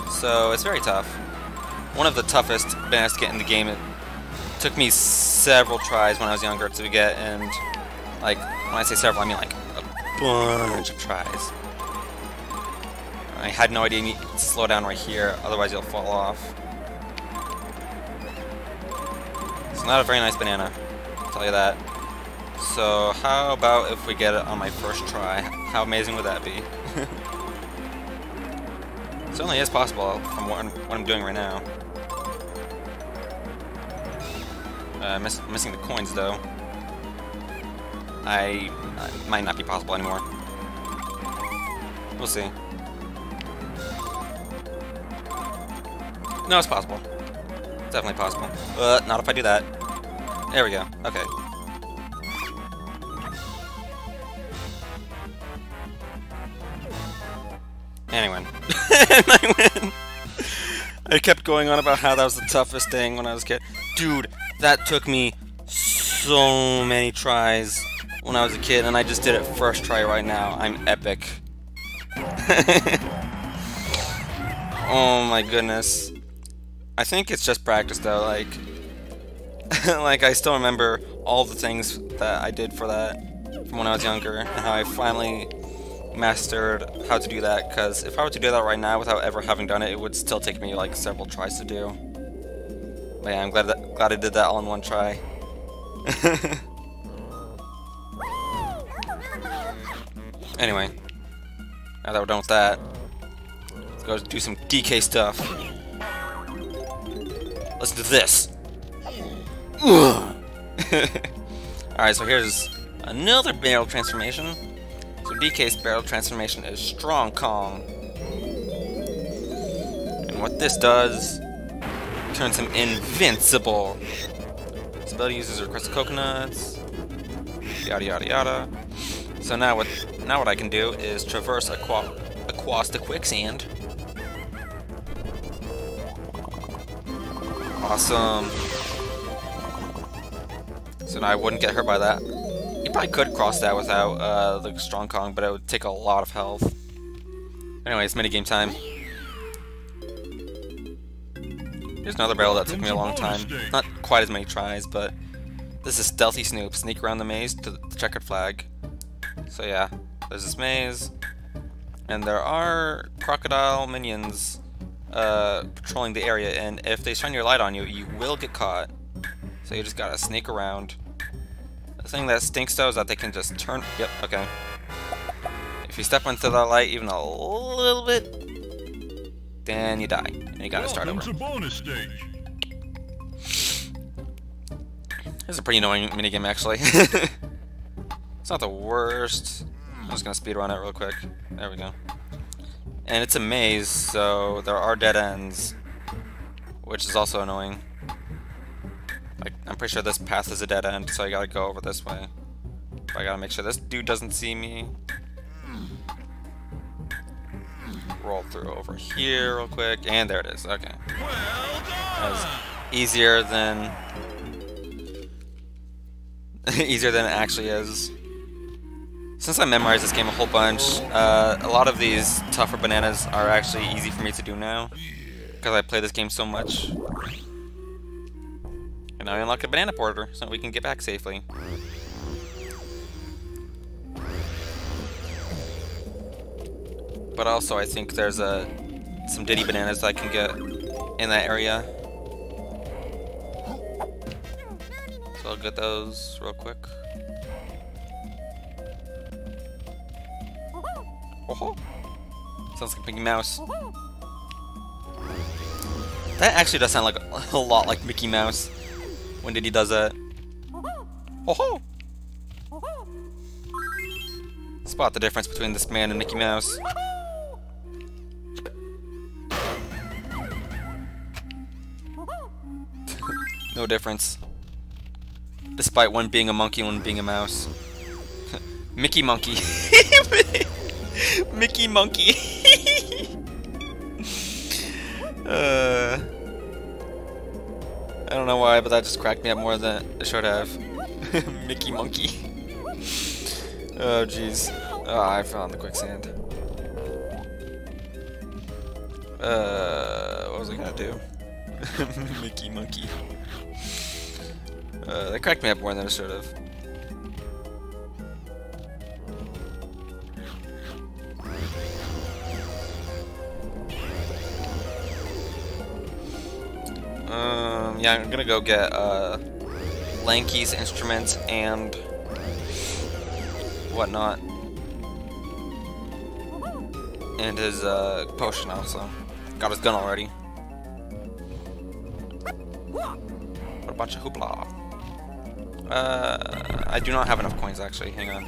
So it's very tough. One of the toughest bananas to get in the game. It took me several tries when I was younger to get, and like, when I say several, I mean like a bunch of tries. I had no idea you need to slow down right here, otherwise you'll fall off. It's not a very nice banana, I'll tell you that. So how about if we get it on my first try? How amazing would that be? It certainly is possible from what I'm doing right now. Missing the coins though. I might not be possible anymore. We'll see. No, it's possible. It's definitely possible. Not if I do that. There we go. Okay. And I win. And I win! I kept going on about how that was the toughest thing when I was a kid. Dude, that took me so many tries when I was a kid, and I just did it first try right now. I'm epic. Oh my goodness. I think it's just practice though, like like I still remember all the things that I did for that from when I was younger, and how I finally mastered how to do that, because if I were to do that right now without ever having done it, it would still take me like several tries to do. But yeah, I'm glad I did that all in one try. Anyway, now that we're done with that, let's go do some DK stuff. Let's do this. Alright, so here's another barrel transformation. So DK's barrel transformation is Strong Kong. And what this does, turns him invincible. This ability uses requested coconuts. Yada yada yada. So now what I can do is traverse across the quicksand. Awesome. So now I wouldn't get hurt by that. You probably could cross that without the Strong Kong, but it would take a lot of health. Anyways, minigame time. Here's another barrel that took me a long time. Not quite as many tries, but this is Stealthy Snoop. Sneak around the maze to the checkered flag. So yeah, there's this maze, and there are crocodile minions patrolling the area, and if they shine your light on you, you will get caught. So you just gotta sneak around as thing that stinks though is that they can just turn. Yep. Okay. If you step into the light even a little bit, then you die, and you gotta start over. Welcome to bonus stage. This is a pretty annoying minigame, actually. It's not the worst. I'm just gonna speedrun it real quick. There we go. And it's a maze, so there are dead ends, which is also annoying. Like, I'm pretty sure this path is a dead end, so I gotta go over this way. But I gotta make sure this dude doesn't see me. Roll through over here real quick, and there it is. Okay. That was easier than easier than it actually is. Since I memorized this game a whole bunch, a lot of these tougher bananas are actually easy for me to do now, because I play this game so much. And now I unlock a banana porter, so we can get back safely. But also, I think there's some Diddy bananas that I can get in that area. So I'll get those real quick. Oh, sounds like Mickey Mouse. That actually does sound like a lot like Mickey Mouse when Diddy does that. Oh, spot the difference between this man and Mickey Mouse. No difference. Despite one being a monkey and one being a mouse. Mickey Monkey. Mickey Monkey. I don't know why, but that just cracked me up more than it should have. Mickey Monkey. Oh jeez. Oh, I fell in the quicksand. What was I gonna do? Mickey Monkey. That cracked me up more than it should have. Yeah, I'm gonna go get Lanky's instruments and whatnot, and his potion also. Got his gun already. What a bunch of hoopla. I do not have enough coins actually. Hang on.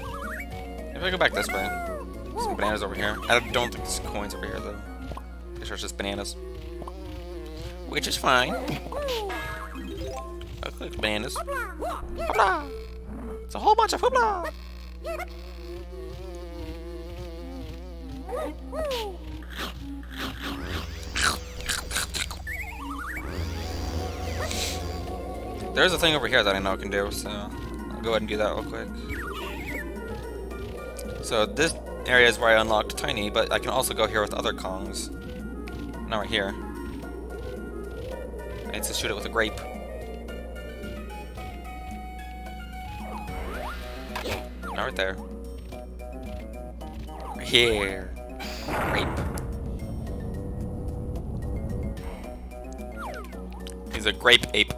If I go back this way, some bananas over here. I don't think there's coins over here though. Pretty sure it's just bananas, which is fine. I click bananas. Hoopla! It's a whole bunch of hoopla. There's a thing over here that I know I can do, so I'll go ahead and do that real quick. So this area is where I unlocked Tiny, but I can also go here with other Kongs. Not right here. I need to shoot it with a grape. Not right there. Right here. Grape. He's a grape ape.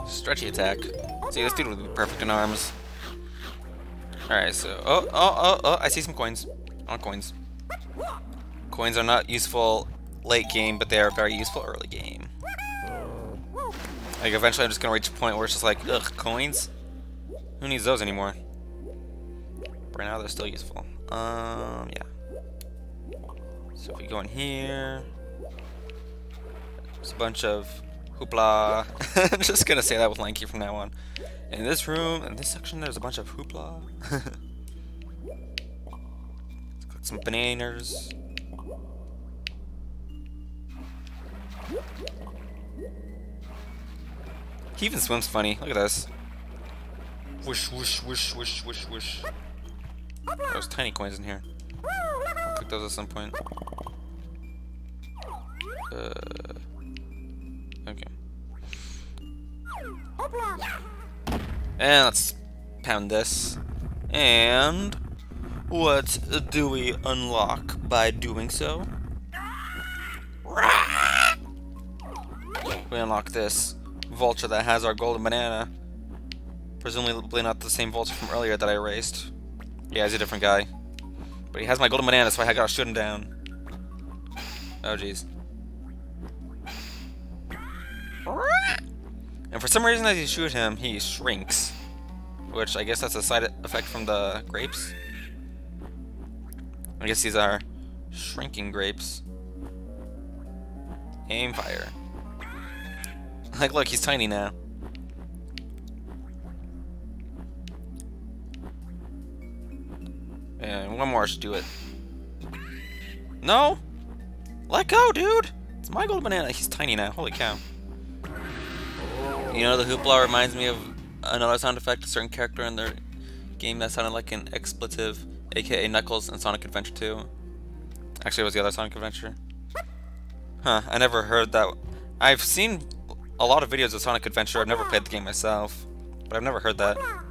Stretchy attack. See, this dude would be perfect in arms. Alright, so... Oh, I see some coins. I want coins. Coins are not useful late game, but they are very useful early game. Like, eventually I'm just gonna reach a point where it's just like, ugh, coins? Who needs those anymore? Right now they're still useful. Yeah. So if we go in here... There's a bunch of hoopla. I'm just gonna say that with Lanky from now on. In this room, in this section, there's a bunch of hoopla. Let's collect some bananas. He even swims funny. Look at this. Whoosh, whoosh, whoosh, whoosh, whoosh, whoosh. There's tiny coins in here. I'll click those at some point. Okay. And let's pound this. And What do we unlock by doing so? We unlock this vulture that has our golden banana. Presumably not the same vulture from earlier that I erased. Yeah, he's a different guy. But he has my golden banana, so I gotta shoot him down. Oh, jeez. And for some reason, as you shoot him, he shrinks. Which, I guess that's a side effect from the grapes. I guess these are shrinking grapes. Aim fire. Like, look, he's tiny now. And one more should do it. No! Let go, dude! It's my golden banana. He's tiny now. Holy cow. You know, the hoopla reminds me of another sound effect, a certain character in their game that sounded like an expletive, aka Knuckles in Sonic Adventure 2. Actually, it was the other Sonic Adventure. Huh, I never heard that. I've seen a lot of videos of Sonic Adventure. I've never played the game myself, but I've never heard that. Oh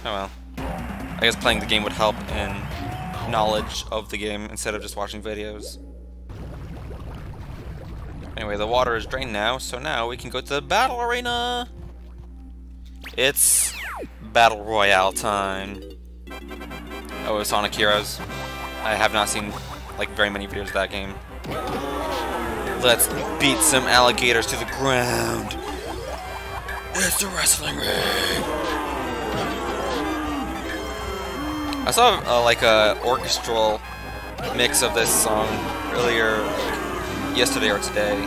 well. I guess playing the game would help in knowledge of the game instead of just watching videos. Anyway, the water is drained now, so now we can go to the battle arena! It's Battle Royale time. Oh, Sonic Heroes. I have not seen, like, very many videos of that game. Let's beat some alligators to the ground. It's a wrestling ring. I saw like a orchestral mix of this song earlier, like, yesterday or today.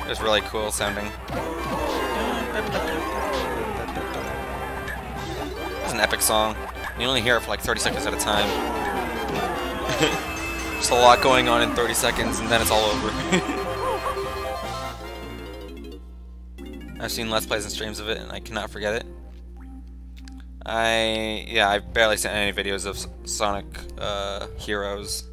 It was really cool sounding. It's an epic song. You only hear it for like 30 seconds at a time. Just a lot going on in 30 seconds and then it's all over. I've seen Let's Plays and streams of it and I cannot forget it. I've barely seen any videos of Sonic Heroes.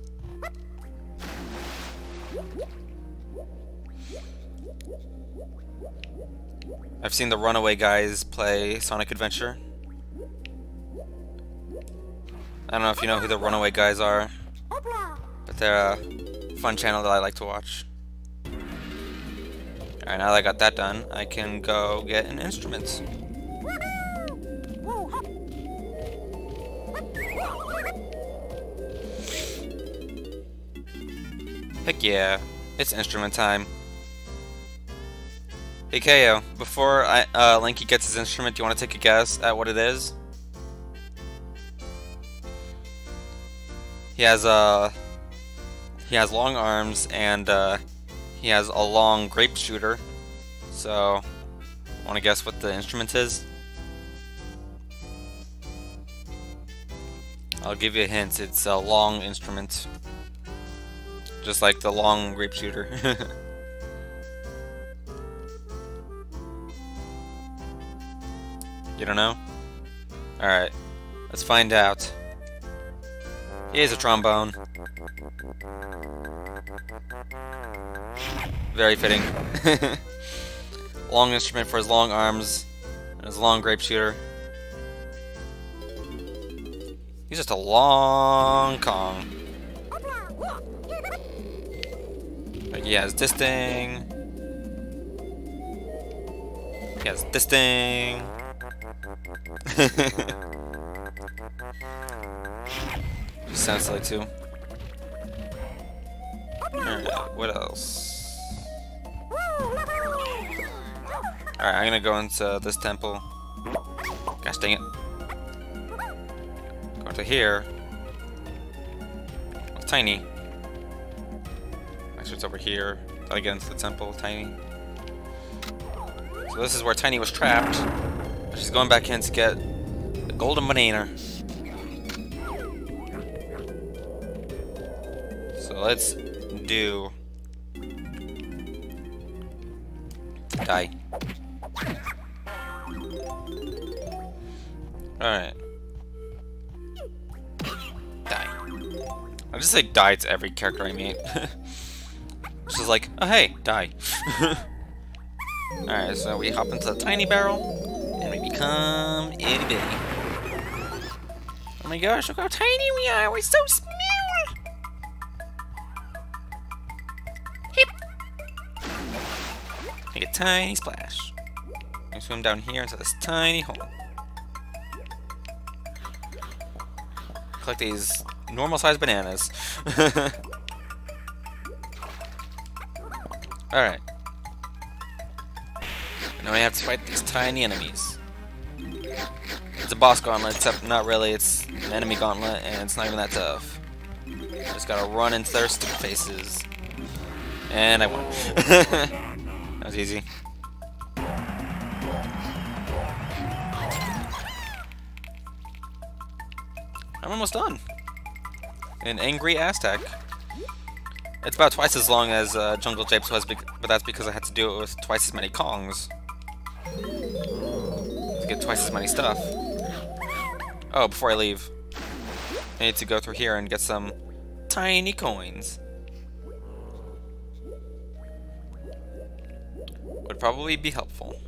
I've seen the Runaway guys play Sonic Adventure. I don't know if you know who the Runaway guys are, but they're a fun channel that I like to watch. Alright, now that I got that done, I can go get an instrument. Heck yeah, it's instrument time. Hey KO, before Linky gets his instrument, do you want to take a guess at what it is? He has long arms and he has a long grape shooter. So, want to guess what the instrument is? I'll give you a hint. It's a long instrument, just like the long grape shooter. You don't know? Alright, let's find out. Here's a trombone. Very fitting. Long instrument for his long arms and his long grape shooter. He's just a long Kong. Like he has this thing. He has this thing. Just sounds silly too. Alright, what else? Alright, I'm gonna go into this temple. Gosh dang it. Go to here. Oh, Tiny. Actually, it's over here. Gotta get into the temple, Tiny. So this is where Tiny was trapped. She's going back in to get the golden banana. So let's do... Die. Alright. Die. I just say die to every character I meet. It's just like, oh hey, die. Alright, so we hop into the tiny barrel, and we become itty bitty. my gosh, look how tiny we are! We're so small! Hip! Make a tiny splash. And swim down here into this tiny hole. Collect these normal-sized bananas. Alright. Now we have to fight these tiny enemies. It's a boss gauntlet, except not really. It's an enemy gauntlet, and it's not even that tough. Just gotta run into their stupid faces. And I won. That was easy. I'm almost done. An Angry Aztec. It's about twice as long as Jungle Japes was, but that's because I had to do it with twice as many Kongs. To get twice as many stuff. Oh, before I leave, I need to go through here and get some tiny coins. Would probably be helpful.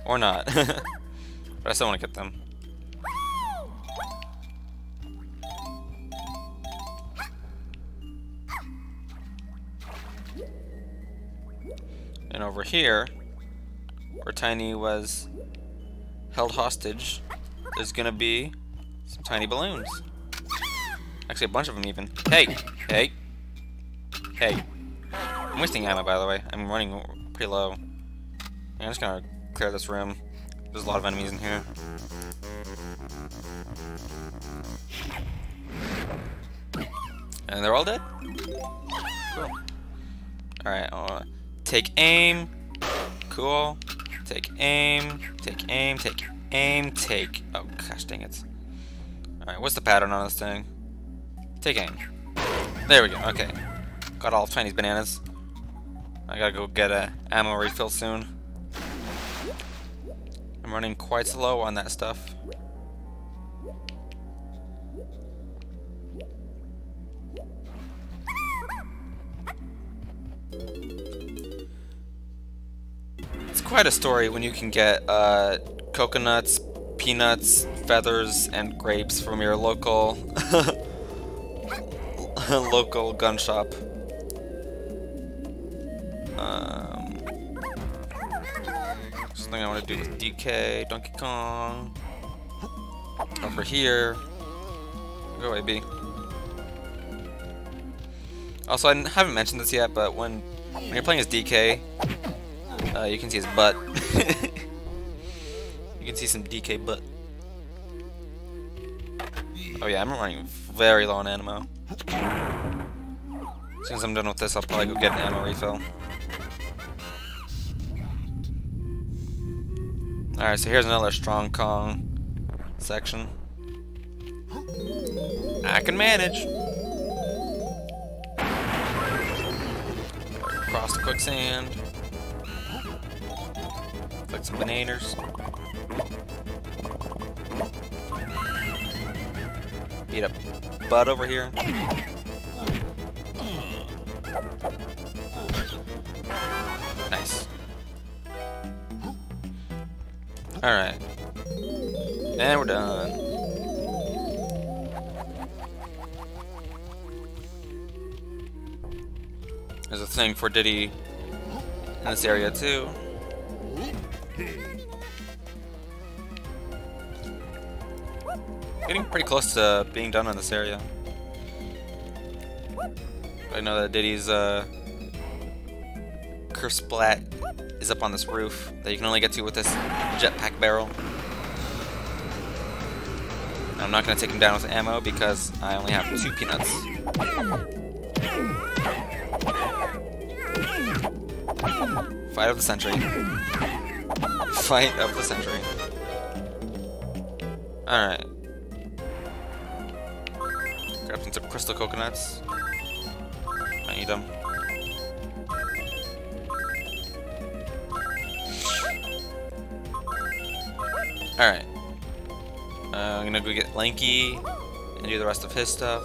Or not. But I still want to get them. And over here, where Tiny was held hostage, there's gonna be some tiny balloons. Actually, a bunch of them even. Hey! Hey! Hey! I'm wasting ammo, by the way. I'm running pretty low. I'm just gonna clear this room. There's a lot of enemies in here. And they're all dead? Cool. Alright, take aim. Cool. Take aim. Take aim. Take aim. Take. Oh, gosh dang it. Alright, what's the pattern on this thing? Take aim. There we go. Okay. Got all of Tiny's bananas. I gotta go get a ammo refill soon. I'm running quite slow on that stuff. It's quite a story when you can get coconuts, peanuts, feathers, and grapes from your local local gun shop. Something I want to do with DK, Donkey Kong. Over here. Go away, B. Also, I haven't mentioned this yet, but when you're playing as DK, you can see his butt. You can see some DK butt. Oh yeah, I'm running very low on ammo. As soon as I'm done with this, I'll probably go get an ammo refill. Alright, so here's another strong Kong section. I can manage. Across the quicksand. Like some bananas. Beat up butt over here. Nice. Alright. And we're done. There's a thing for Diddy in this area too. Getting pretty close to being done in this area. I know that Diddy's curse splat is up on this roof that you can only get to with this jetpack barrel. I'm not going to take him down with ammo because I only have 2 peanuts. Fight of the century. Fight of the century. Alright. Grab some crystal coconuts. I need them. Alright. I'm gonna go get Lanky and do the rest of his stuff.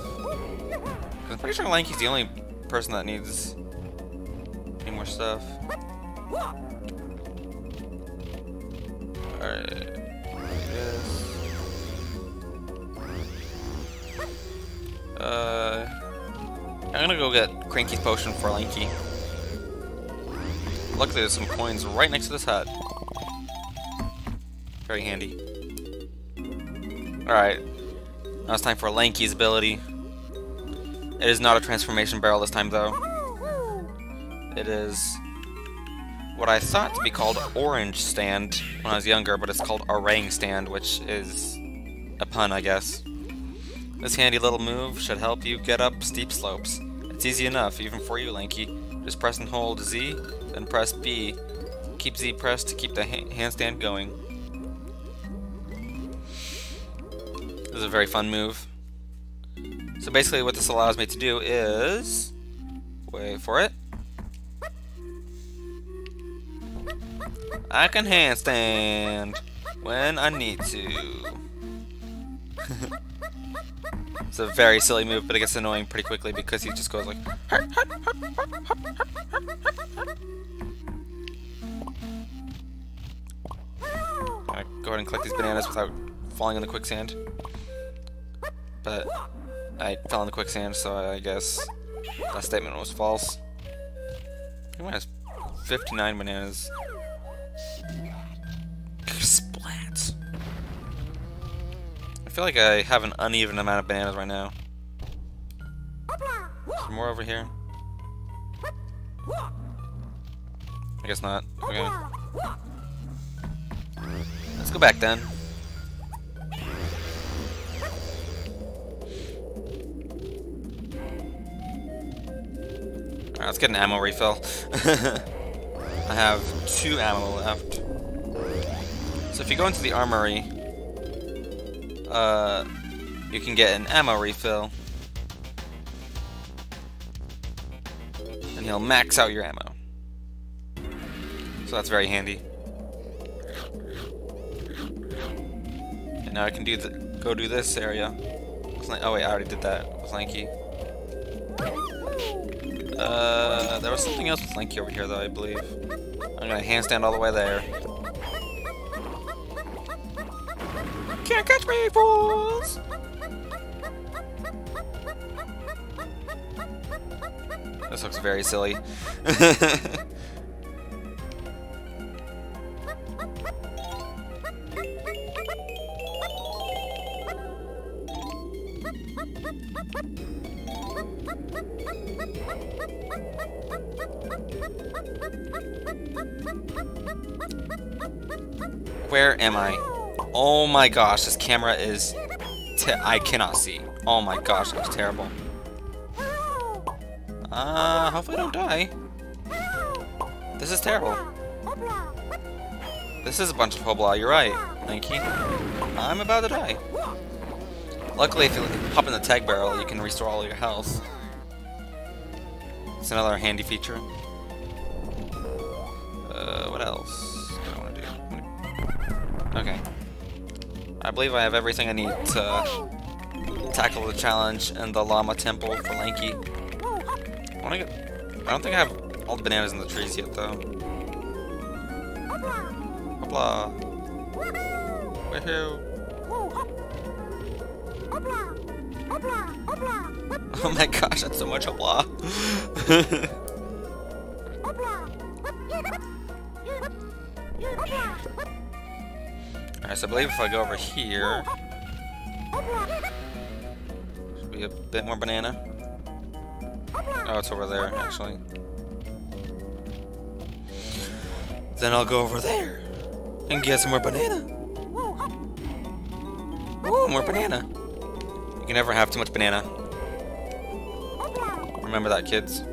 I'm pretty sure Lanky's the only person that needs any more stuff. Alright. Like this. I'm gonna go get Cranky's potion for Lanky. Luckily, there's some coins right next to this hut. Very handy. Alright. Now it's time for Lanky's ability. It is not a transformation barrel this time, though. It is what I thought to be called Orange Stand when I was younger, but it's called Orang Stand, which is a pun, I guess. This handy little move should help you get up steep slopes. It's easy enough, even for you, Lanky. Just press and hold Z, then press B. Keep Z pressed to keep the handstand going. This is a very fun move. So basically what this allows me to do is... wait for it. I can handstand when I need to. It's a very silly move, but it gets annoying pretty quickly because he just goes like... Alright, go ahead and collect these bananas without falling in the quicksand. But I fell in the quicksand, so I guess that statement was false. He has 59 bananas. Splat. I feel like I have an uneven amount of bananas right now. Is there more over here? I guess not. Okay. Let's go back then. Alright, let's get an ammo refill. I have 2 ammo left. So if you go into the armory, you can get an ammo refill. And he'll max out your ammo. So that's very handy. And now I can do go do this area. Oh wait, I already did that with Lanky. There was something else with Lanky over here though, I believe. I'm gonna handstand all the way there. Can't catch me, fools! This looks very silly. Where am I? Oh my gosh, this camera is... I cannot see. Oh my gosh, that was terrible. Hopefully I don't die. This is terrible. This is a bunch of hobla, you're right, Lanky. I'm about to die. Luckily, if you hop in the tag barrel, you can restore all your health. It's another handy feature. What else do I want to do? Okay. I believe I have everything I need to tackle the challenge in the llama temple for Lanky. I don't think I have all the bananas in the trees yet, though. Hopla! Woohoo! Oh my gosh, that's so much hopla! Alright, so I believe if I go over here, should be a bit more banana. Oh, it's over there, actually. Then I'll go over there and get some more banana. Ooh, more banana. You can never have too much banana. Remember that, kids.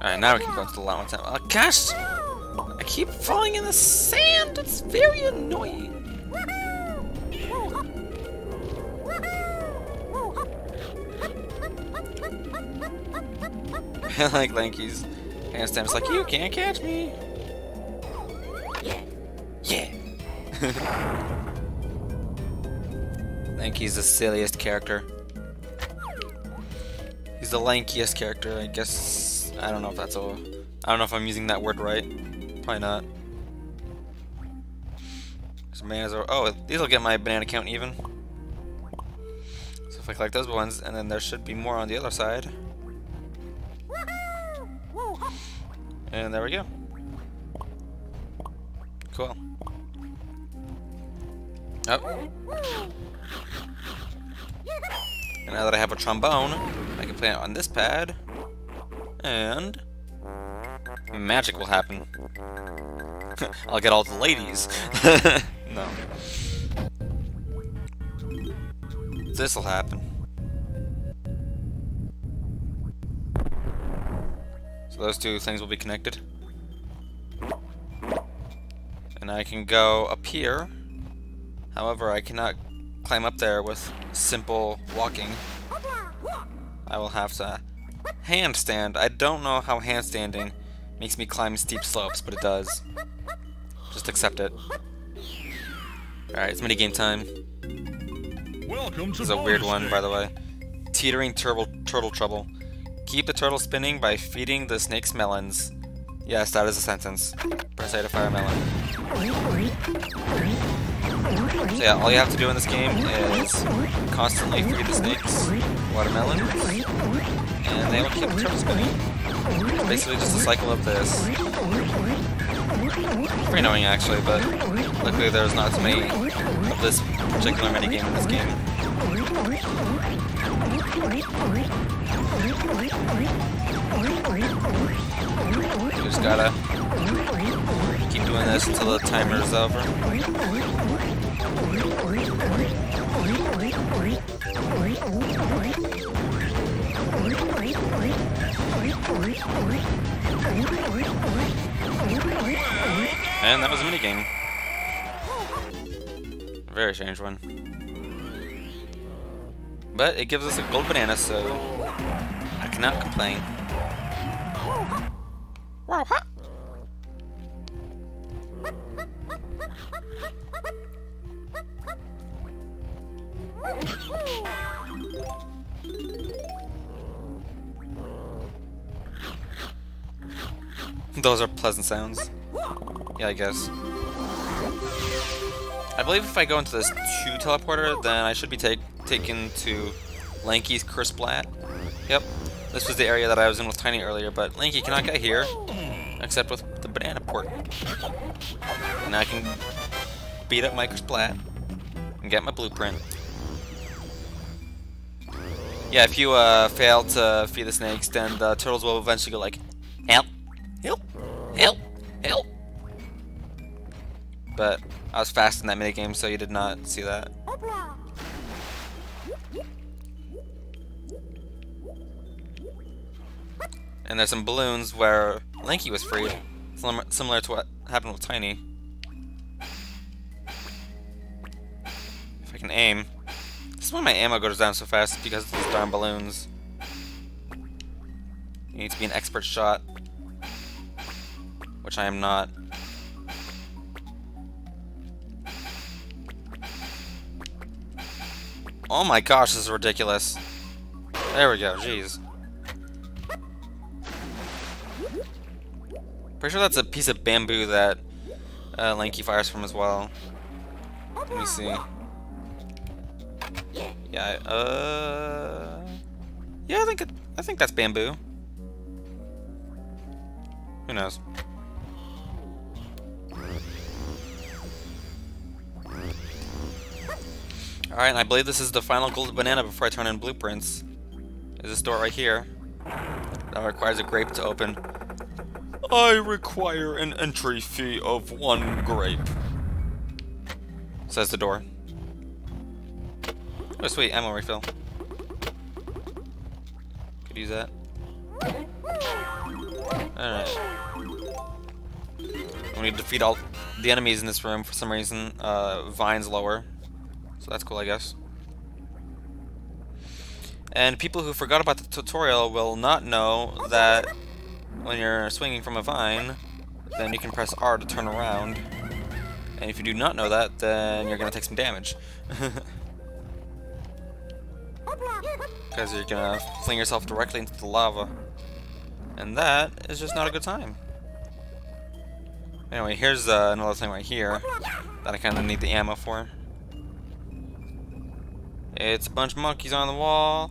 Alright, now we can go to the llama temple. Oh gosh! I keep falling in the sand! It's very annoying! I like Lanky's handstand. It's like, you can't catch me! Yeah! Yeah! think he's the silliest character. He's the lankiest character, I guess. I don't know if that's a... I don't know if I'm using that word right. Probably not. Some bananas are... Oh, these will get my banana count even. So if I collect those ones, and then there should be more on the other side. And there we go. Cool. Oh. And now that I have a trombone, I can play it on this pad, and magic will happen. I'll get all the ladies. No. This'll happen. So those two things will be connected. And I can go up here. However, I cannot climb up there with simple walking. I will have to handstand. I don't know how handstanding makes me climb steep slopes, but it does. Just accept it. Alright, it's minigame time. Welcome to This is a weird one, by the way. Teetering turtle trouble. Keep the turtle spinning by feeding the snakes melons. Yes, that is a sentence. Press A to fire a melon. So yeah, all you have to do in this game is constantly feed the snakes watermelons, and they will keep the turtle spinning. It's basically just a cycle of this. Pretty annoying actually, but luckily there's not as many of this particular minigame in this game. You just gotta keep doing this until the timer is over. And that was a minigame. A very strange one. But it gives us a gold banana, so I cannot complain. Wow, huh? Those are pleasant sounds. Yeah, I guess. I believe if I go into this 2 teleporter, then I should be taken to Lanky's Curse Plat. Yep, this was the area that I was in with Tiny earlier, but Lanky cannot get here, except with the banana port. And I can beat up my Curse Plat and get my blueprint. Yeah, if you fail to feed the snakes, then the turtles will eventually go like, help, help, help, help. But I was fast in that minigame, so you did not see that. And there's some balloons where Lanky was freed, similar to what happened with Tiny. If I can aim. This is why my ammo goes down so fast, because of these darn balloons. You need to be an expert shot, which I am not. Oh my gosh, this is ridiculous. There we go, jeez. Pretty sure that's a piece of bamboo that Lanky fires from as well. Let me see. Yeah, yeah, I think that's bamboo. Who knows? Alright, and I believe this is the final golden banana before I turn in blueprints. Is this door right here. That requires a grape to open. I require an entry fee of 1 grape, says the door. Oh sweet, ammo refill. Could use that. Alright. We need to defeat all the enemies in this room for some reason. Vine's lower. So that's cool, I guess. And people who forgot about the tutorial will not know that when you're swinging from a vine, then you can press R to turn around. And if you do not know that, then you're going to take some damage. because you're gonna fling yourself directly into the lava. And that is just not a good time. Anyway, here's another thing right here that I kind of need the ammo for. It's a bunch of monkeys on the wall.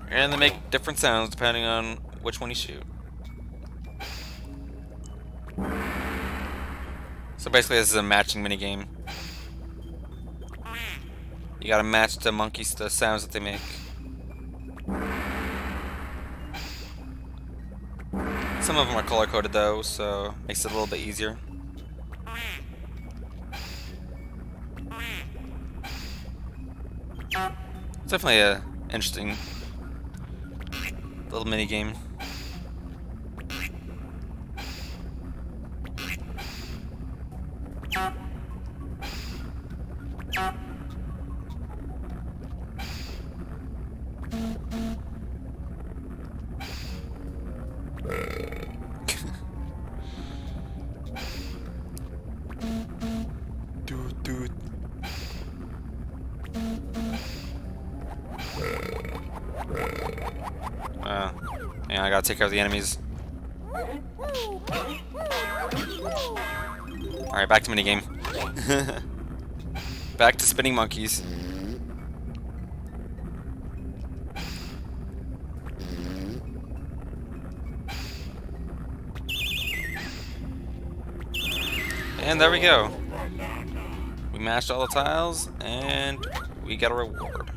And they make different sounds depending on which one you shoot. So basically this is a matching minigame. You gotta match the monkeys to the sounds that they make. Some of them are color coded though, so makes it a little bit easier. It's definitely a interesting little mini game. Dude. Yeah, I gotta take care of the enemies. Alright, back to minigame. Back to spinning monkeys. And there we go. We mashed all the tiles, and we got a reward.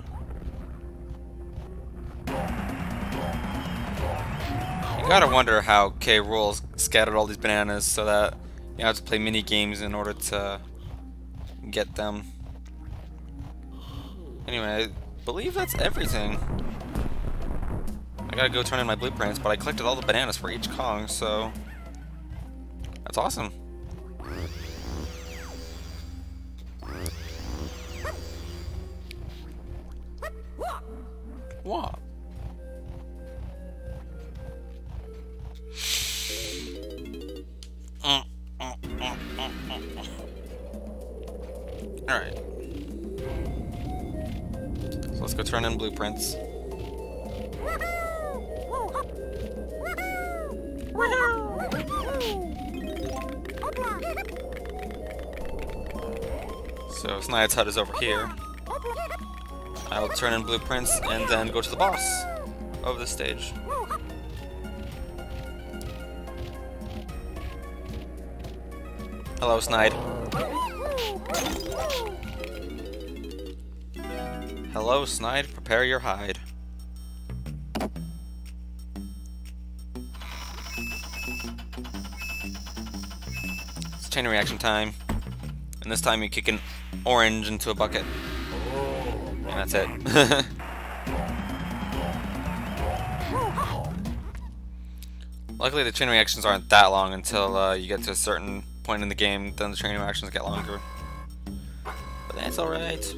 You gotta wonder how K. Rool scattered all these bananas so that you have to play mini games in order to get them. Anyway, I believe that's everything. I gotta go turn in my blueprints, but I collected all the bananas for each Kong, so that's awesome. What? Alright. So let's go turn in blueprints. So Snide's hut is over here. I'll turn in blueprints and then go to the boss of this stage. Hello, Snide. Hello, Snide. Prepare your hide. It's chain reaction time. And this time you kick an orange into a bucket. And that's it. Luckily the chain reactions aren't that long until you get to a certain point in the game, then the chain reactions get longer. But that's alright.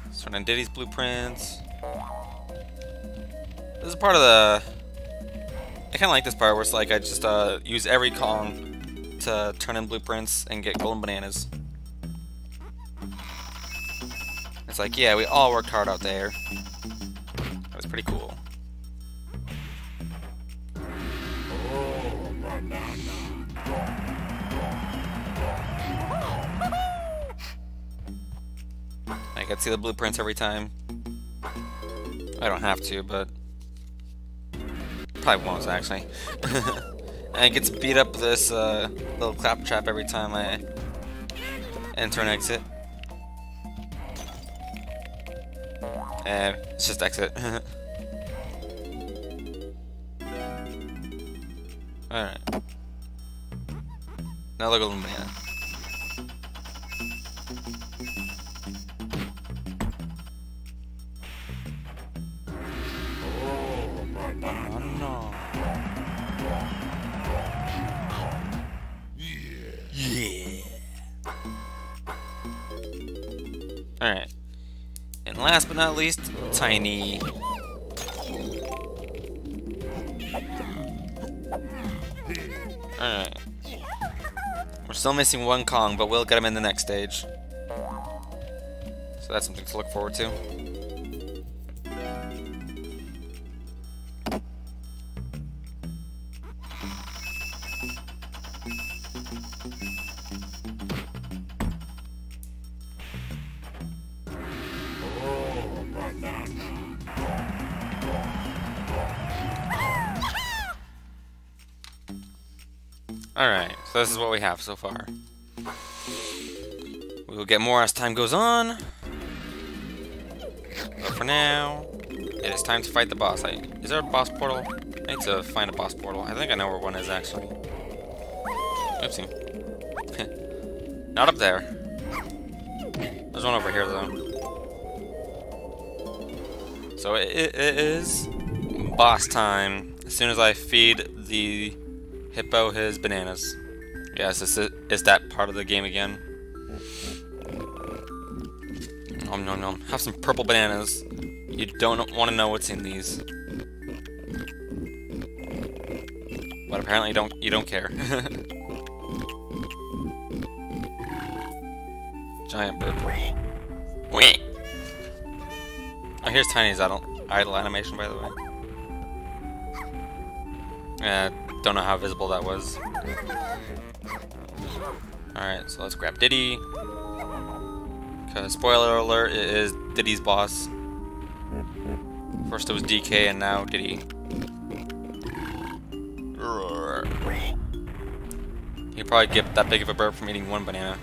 Let's turn in Diddy's blueprints. This is part of the... I kinda like this part where it's like I just use every Kong to turn in blueprints and get golden bananas. It's like, yeah, we all worked hard out there. That was pretty cool. I can see the blueprints every time. I don't have to, but probably won't actually. And it gets beat up this little claptrap every time I enter and exit. And it's just exit. Alright. Now look at the banana. No. Yeah. Alright. And last but not least, Tiny. Alright. We're still missing one Kong, but we'll get him in the next stage. So that's something to look forward to. Alright, so this is what we have so far. We will get more as time goes on. But for now, it is time to fight the boss. Is there a boss portal? I need to find a boss portal. I think I know where one is actually. Oopsie. Not up there. There's one over here though. So it is boss time. As soon as I feed the hippo his bananas. Yes, is that part of the game again. Nom nom nom. Have some purple bananas. You don't want to know what's in these. But apparently you don't care. Giant bird. Wait. Oh, here's Tiny's idle animation, by the way. Don't know how visible that was. Alright, so let's grab Diddy. Cause spoiler alert, it is Diddy's boss. First it was DK and now Diddy. He'd probably get that big of a burp from eating one banana.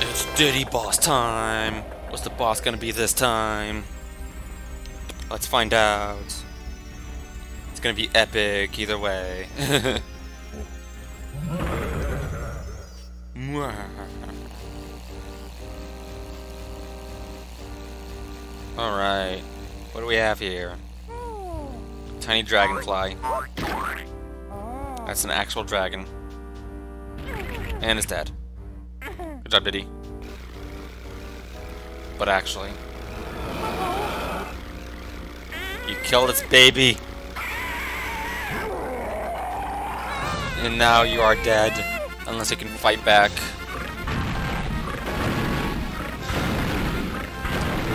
It's Diddy boss time! What's the boss gonna be this time? Let's find out. It's gonna be epic either way. Alright, what do we have here? Tiny dragonfly. That's an actual dragon. And it's dead. Good job, Diddy. But actually, you killed its baby! And now you are dead, unless you can fight back.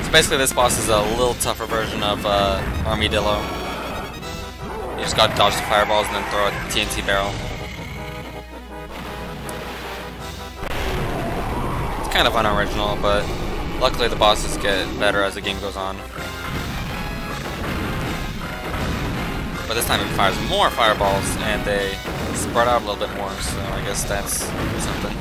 So basically this boss is a little tougher version of Armadillo. You just gotta dodge the fireballs and then throw a TNT barrel. It's kind of unoriginal, but luckily the bosses get better as the game goes on. But this time it fires more fireballs and they spread out a little bit more, so I guess that's something.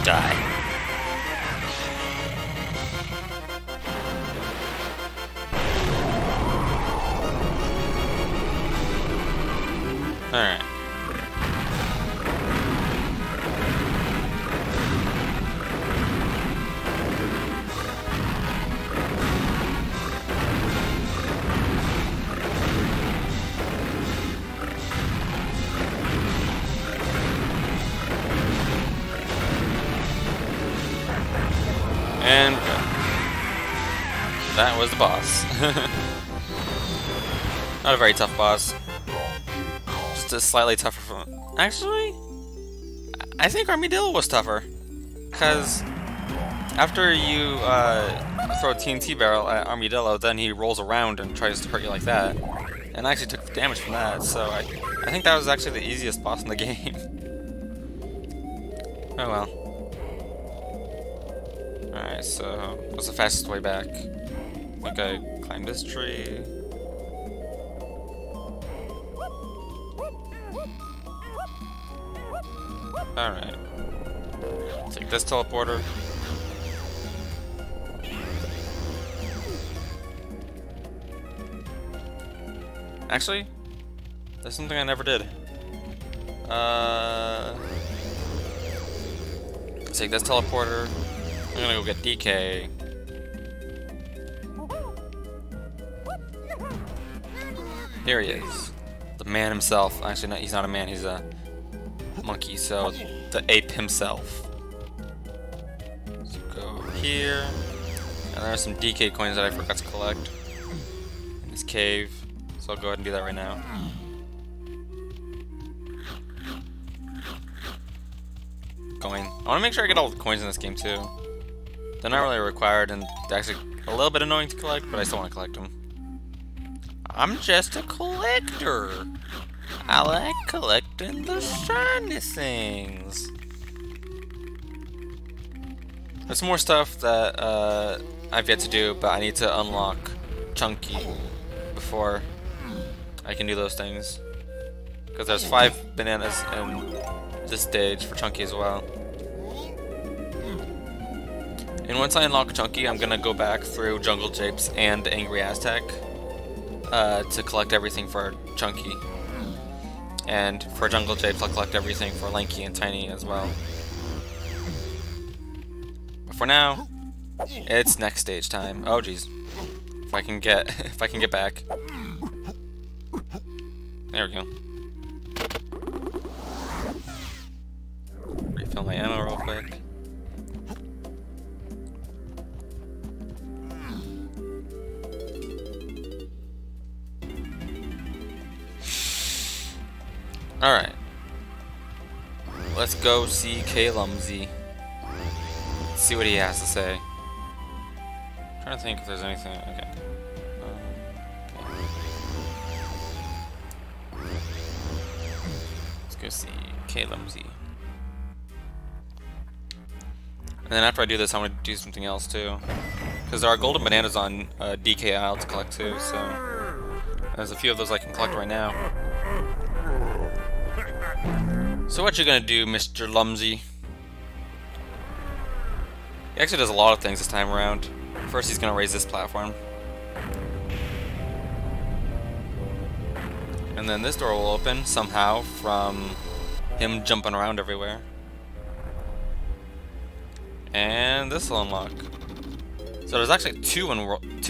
Die. Alright. And go. That was the boss. Not a very tough boss. Just a slightly tougher from... Actually, I think Armadillo was tougher. Because after you throw a TNT barrel at Armadillo, then he rolls around and tries to hurt you like that. And I actually took damage from that, so I think that was actually the easiest boss in the game. Oh well. Alright, so what's the fastest way back? Okay, climb this tree. Alright. Take this teleporter. Actually, there's something I never did. Take this teleporter. I'm gonna go get DK. Here he is. The man himself. Actually, no, he's not a man, he's a monkey, so the ape himself. So go here, and there are some DK coins that I forgot to collect in this cave, so I'll go ahead and do that right now. I want to make sure I get all the coins in this game too. They're not really required, and they're actually a little bit annoying to collect, but I still want to collect them. I'm just a collector. I like collecting the shiny things. There's more stuff that I've yet to do, but I need to unlock Chunky before I can do those things. Because there's 5 bananas in this stage for Chunky as well. And once I unlock Chunky, I'm gonna go back through Jungle Japes and Angry Aztec to collect everything for Chunky. And for Jungle Japes, I'll collect everything for Lanky and Tiny as well. But for now, it's next stage time. Oh jeez, if I can get back. There we go. Refill my ammo real quick. Alright. Let's go see Kalumzy. See what he has to say. I'm trying to think if there's anything. Okay. Let's go see Kalumzy. And then after I do this, I'm going to do something else too. Because there are golden bananas on DK Isle to collect too, so there's a few of those I can collect right now. So what you gonna do, Mr. Lumsy? He actually does a lot of things this time around. First he's gonna raise this platform. And then this door will open somehow from him jumping around everywhere. And this will unlock. So there's actually two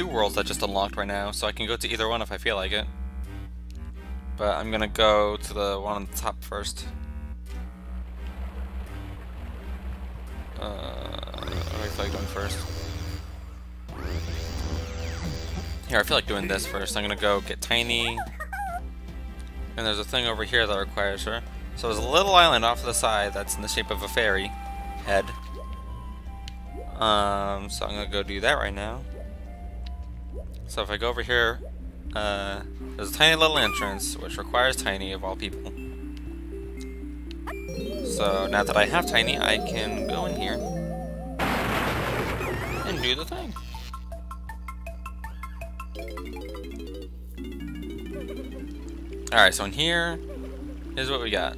worlds that just unlocked right now, so I can go to either one if I feel like it. But I'm gonna go to the one on the top first. What do I feel like doing first? Here, I feel like doing this first. I'm gonna go get Tiny. And there's a thing over here that requires her. So there's a little island off to the side that's in the shape of a fairy head. So I'm gonna go do that right now. So if I go over here, there's a tiny little entrance which requires Tiny of all people. So now that I have Tiny, I can go in here and do the thing. Alright, so in here is what we got.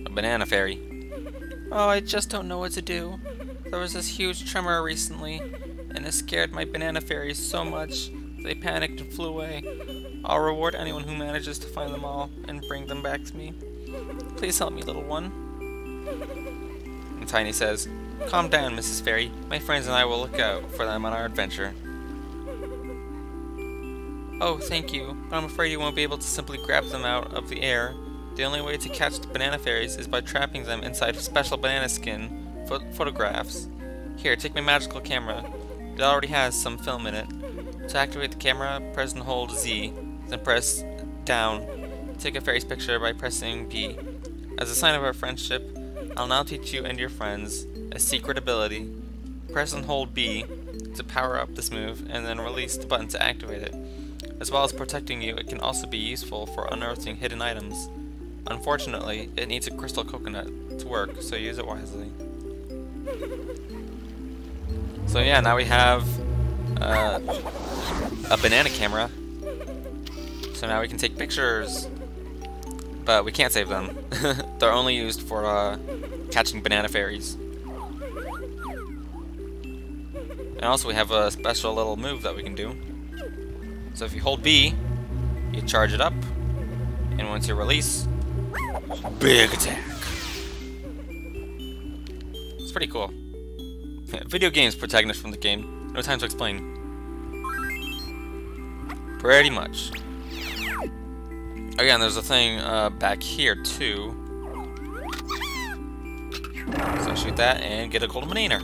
A banana fairy. Oh, I just don't know what to do. There was this huge tremor recently, and it scared my banana fairies so much they panicked and flew away. I'll reward anyone who manages to find them all and bring them back to me. Please help me, little one. And Tiny says, "Calm down, Mrs. Fairy. My friends and I will look out for them on our adventure." Oh, thank you, but I'm afraid you won't be able to simply grab them out of the air. The only way to catch the banana fairies is by trapping them inside special banana skin photographs. Here, take my magical camera. It already has some film in it. To activate the camera, press and hold Z, then press down. Take a fairy's picture by pressing B. As a sign of our friendship, I'll now teach you and your friends a secret ability. Press and hold B to power up this move, and then release the button to activate it. As well as protecting you, it can also be useful for unearthing hidden items. Unfortunately, it needs a crystal coconut to work, so use it wisely. So yeah, now we have a banana camera. So now we can take pictures, but we can't save them. They're only used for catching banana fairies. And also we have a special little move that we can do. So if you hold B, you charge it up, and once you release, big attack. It's pretty cool. Video games protagonist from the game. No time to explain. Pretty much. Again, there's a thing back here too. So shoot that and get a golden banana.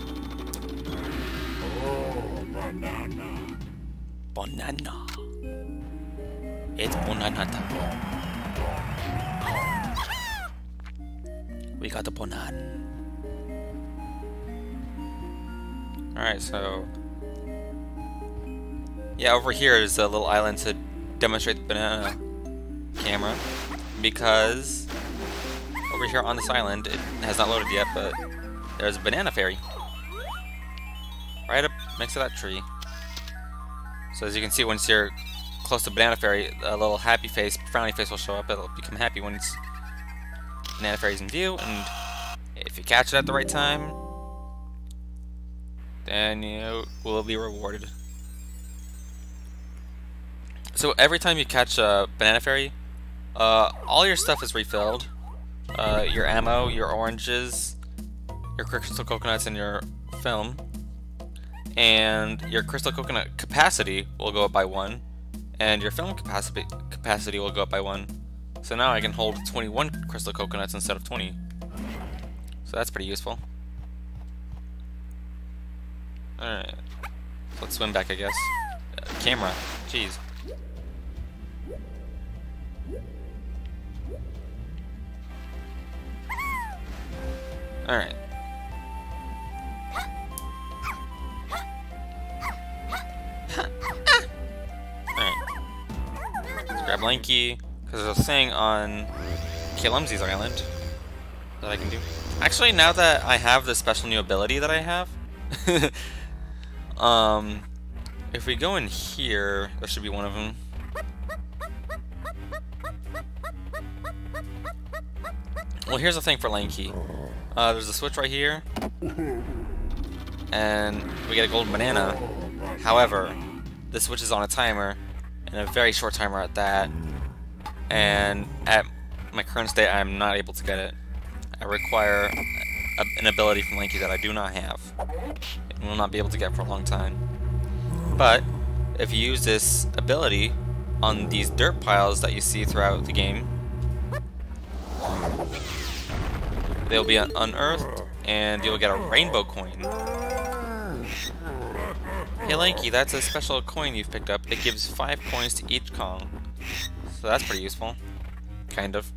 Banana. It's banana time. We got the banana. Alright, so... yeah, over here is a little island to demonstrate the banana camera. Because... over here on this island, it has not loaded yet, but there's a banana fairy. Right up next to that tree. So as you can see, once you're close to banana fairy, a little happy face, frowny face will show up. It'll become happy when it's banana fairy's in view, and if you catch it at the right time, then you will be rewarded. So every time you catch a banana fairy, all your stuff is refilled. Your ammo, your oranges, your crystal coconuts, and your film. And your crystal coconut capacity will go up by 1, and your film capacity will go up by 1. So now I can hold 21 crystal coconuts instead of 20. So that's pretty useful. Alright. So let's swim back, I guess. Camera. Jeez. Alright. Let's grab Lanky, because there's a thing on Kalumzi's island that I can do. Actually, now that I have the special new ability that I have, if we go in here, there should be one of them. Well, here's the thing for Lanky. There's a switch right here, and we get a golden banana. However, the switch is on a timer, and a very short timer at that. And at my current state, I'm not able to get it. I require an ability from Lanky that I do not have, and will not be able to get for a long time. But if you use this ability on these dirt piles that you see throughout the game, they'll be unearthed, and you'll get a rainbow coin. Hey Lanky, that's a special coin you've picked up. It gives 5 coins to each Kong. So that's pretty useful. Kind of.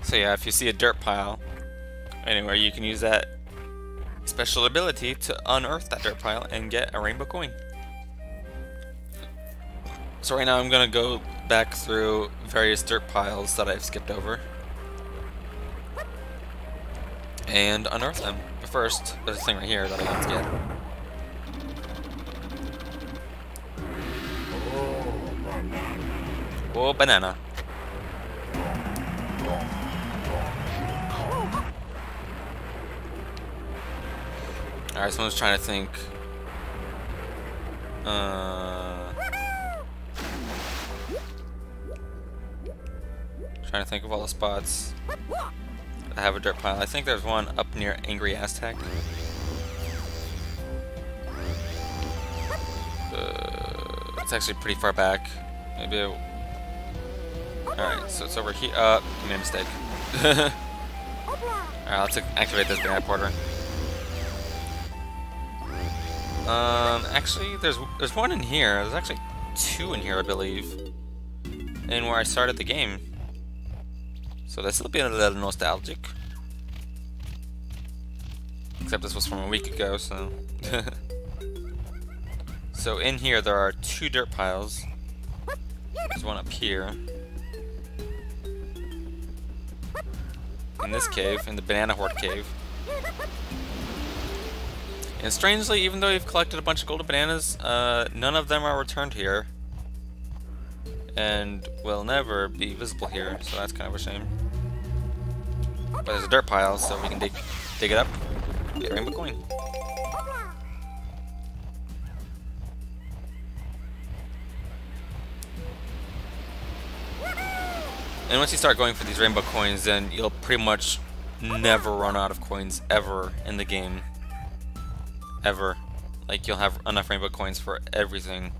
So yeah, if you see a dirt pile anywhere, you can use that special ability to unearth that dirt pile and get a rainbow coin. So right now I'm gonna go back through various dirt piles that I've skipped over and unearth them. But first, there's a thing right here that I have to get. Whoa, banana. Alright, someone's trying to think. Trying to think of all the spots that have a dirt pile. I think there's one up near Angry Aztec. It's actually pretty far back. Maybe. Alright, so it's over here. I made a mistake. Alright, let's activate this banana porter. Actually, there's one in here. There's actually 2 in here, I believe. And where I started the game. So this will be a little nostalgic. Except this was from a week ago, so... So in here there are 2 dirt piles. There's one up here. In this cave, in the Banana Horde cave. And strangely, even though you've collected a bunch of golden bananas, none of them are returned here. And will never be visible here, so that's kind of a shame. But there's a dirt pile, so we can dig it up, get a rainbow coin. And once you start going for these rainbow coins, then you'll pretty much never run out of coins ever in the game. Ever. Like, you'll have enough rainbow coins for everything.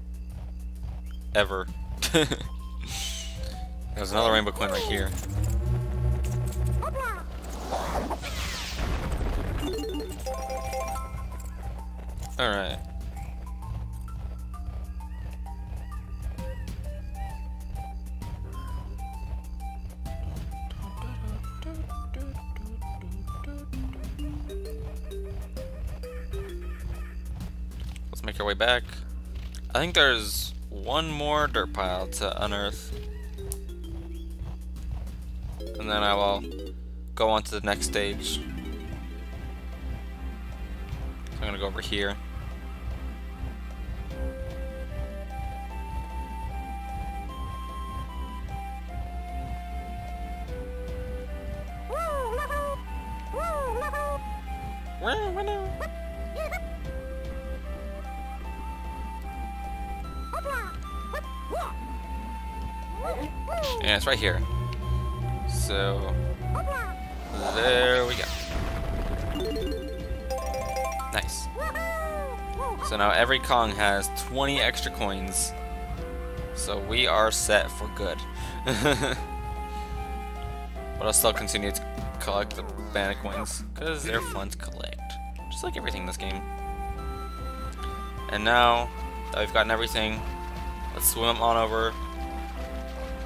Ever. There's another rainbow coin right here. Alright. Let's make our way back. I think there's one more dirt pile to unearth. And then I will go on to the next stage. So I'm gonna go over here. And it's right here. So there we go. Nice. So now every Kong has 20 extra coins. So we are set for good. But I'll still continue to collect the banana coins because they're fun to collect. Just like everything in this game. And now that we've gotten everything, let's swim on over.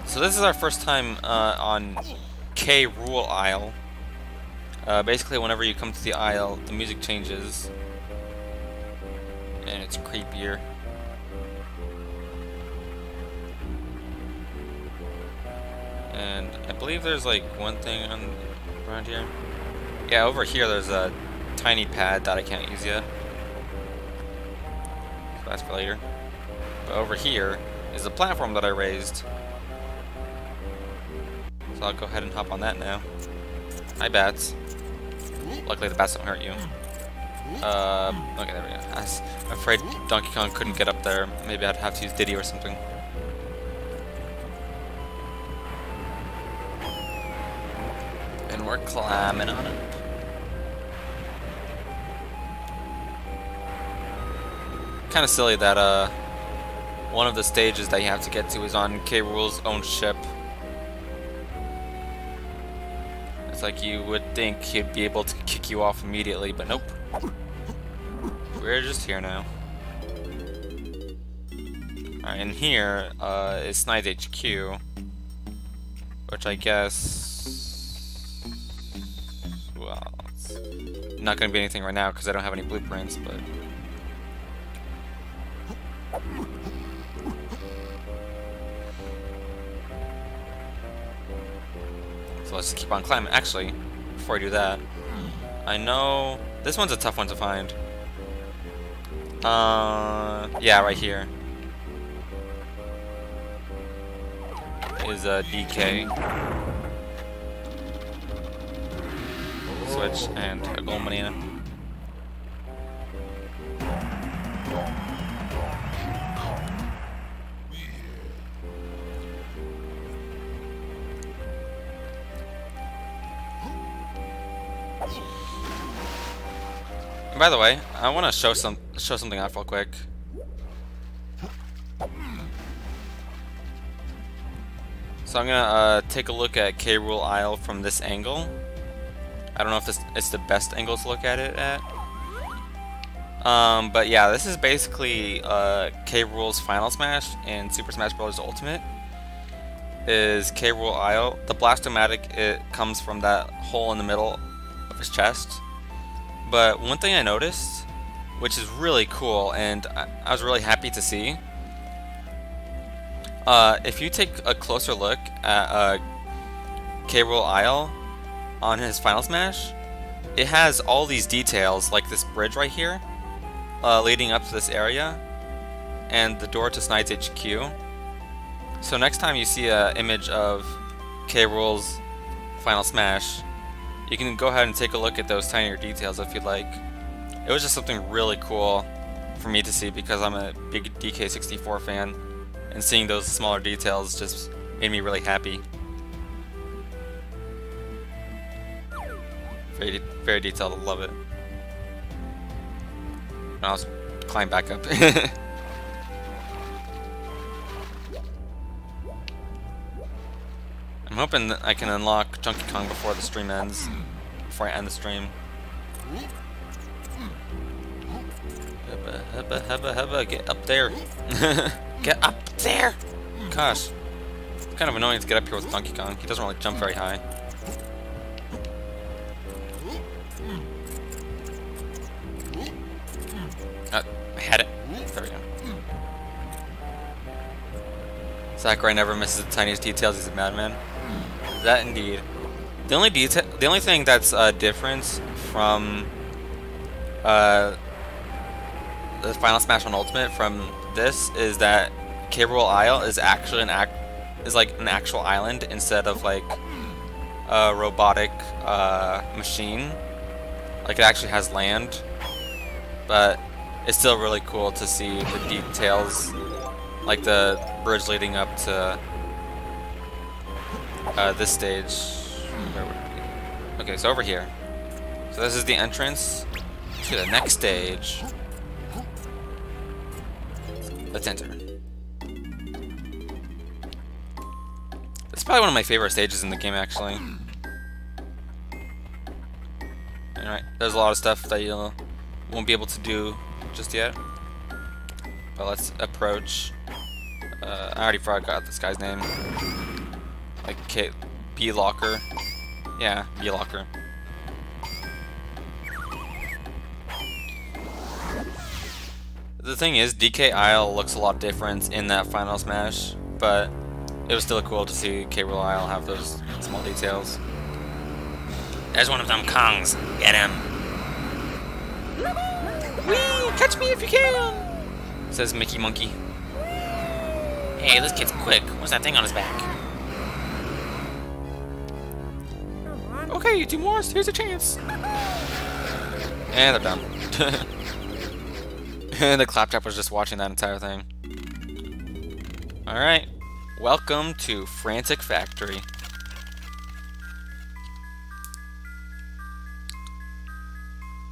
So this is our first time on K. Rool Isle. Basically, whenever you come to the isle, the music changes, and it's creepier. And I believe there's like one thing around here. Yeah, over here there's a tiny pad that I can't use yet. So that's for later. But over here is the platform that I raised. So I'll go ahead and hop on that now. Hi, bats. Luckily the bats don't hurt you. Okay, there we go. I was afraid Donkey Kong couldn't get up there. Maybe I'd have to use Diddy or something. And we're climbing on it. Kind of silly that one of the stages that you have to get to is on K. Rool's own ship. It's like you would think he'd be able to kick you off immediately, but nope. We're just here now. Alright, and here is Snide's HQ, which I guess, well, it's not going to be anything right now because I don't have any blueprints, but so let's just keep on climbing. Actually, before I do that, I know this one's a tough one to find. Yeah, right here is a DK switch and a gold banana. By the way, I want to show something off real quick. So I'm gonna take a look at K. Rool Isle from this angle. I don't know if it's the best angle to look at it at. But yeah, this is basically K. Rool's Final Smash in Super Smash Bros. Ultimate. Is K. Rool Isle. The Blast-O-Matic, it comes from that hole in the middle of his chest. But one thing I noticed, which is really cool, and I was really happy to see, if you take a closer look at K. Rool Isle on his Final Smash, it has all these details, like this bridge right here, leading up to this area, and the door to Snide's HQ. So next time you see an image of K. Rool's Final Smash, you can go ahead and take a look at those tinier details if you'd like. It was just something really cool for me to see because I'm a big DK64 fan, and seeing those smaller details just made me really happy. Very, very detailed, I love it. And I'll just climb back up. I'm hoping that I can unlock Donkey Kong before the stream ends. Before I end the stream. Hubba, hubba, hubba, hubba, get up there. Get up there! Gosh. It's kind of annoying to get up here with Donkey Kong. He doesn't really jump very high. I had it. There we go. Sakurai never misses the tiniest details. He's a madman. That indeed. The only thing that's different from the Final Smash on Ultimate from this is that K. Rool Isle is actually like an actual island instead of like a robotic machine. Like it actually has land, but it's still really cool to see the details, like the bridge leading up to this stage. Where would it be? Okay, so over here. So this is the entrance to the next stage. Let's enter. It's probably one of my favorite stages in the game, actually. Alright, there's a lot of stuff that you won't be able to do just yet. But let's approach. I already forgot this guy's name. Like B Locker. Yeah, B Locker. The thing is, DK Isle looks a lot different in that Final Smash, but it was still cool to see K. Rool Isle have those small details. There's one of them Kongs. Get him. Whee! Catch me if you can! Says Mickey Monkey. Hey, this kid's quick. What's that thing on his back? Okay, you two more. Here's a chance. And they're done. And the Claptrap was just watching that entire thing. Alright. Welcome to Frantic Factory.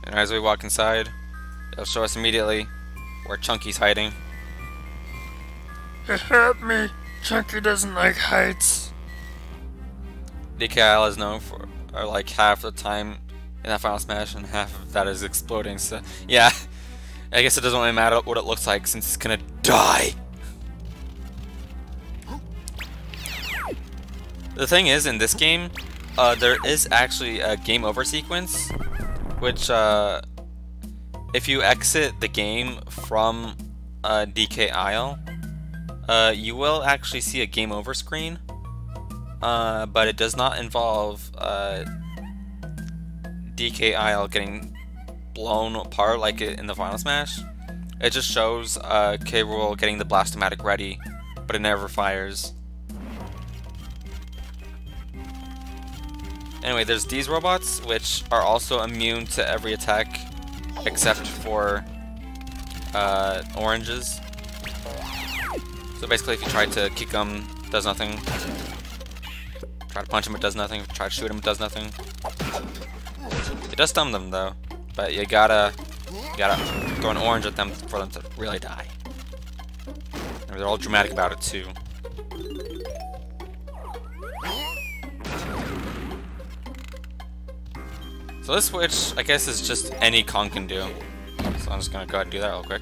And as we walk inside, it'll show us immediately where Chunky's hiding. Help me. Chunky doesn't like heights. DK Isle is known for like half the time in that Final Smash, and half of that is exploding. So yeah, I guess it doesn't really matter what it looks like since it's gonna die. The thing is, in this game, there is actually a game over sequence, which if you exit the game from DK Isle, you will actually see a game over screen, but it does not involve DK Isle getting blown apart like in the Final Smash. It just shows K. Rool getting the Blast-O-Matic ready, but it never fires. Anyway, there's these robots, which are also immune to every attack except for oranges. So basically, if you try to kick them, it does nothing. Try to punch him, it does nothing. Try to shoot him, it does nothing. It does stun them though, but you gotta throw an orange at them for them to really die. And they're all dramatic about it too. So this switch, I guess, is just any Kong can do. So I'm just gonna go ahead and do that real quick.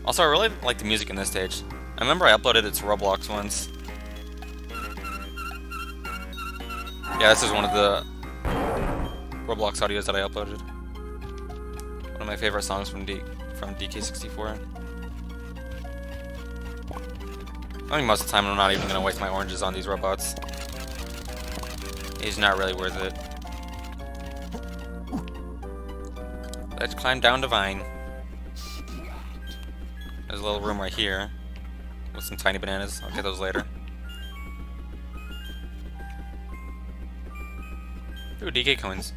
Also, I really like the music in this stage. I remember I uploaded it to Roblox once. Yeah, this is one of the Roblox audios that I uploaded. One of my favorite songs from DK64. I think most of the time I'm not even gonna waste my oranges on these robots. It's not really worth it. Let's climb down the vine. There's a little room right here with some tiny bananas. I'll get those later. Ooh, DK coins.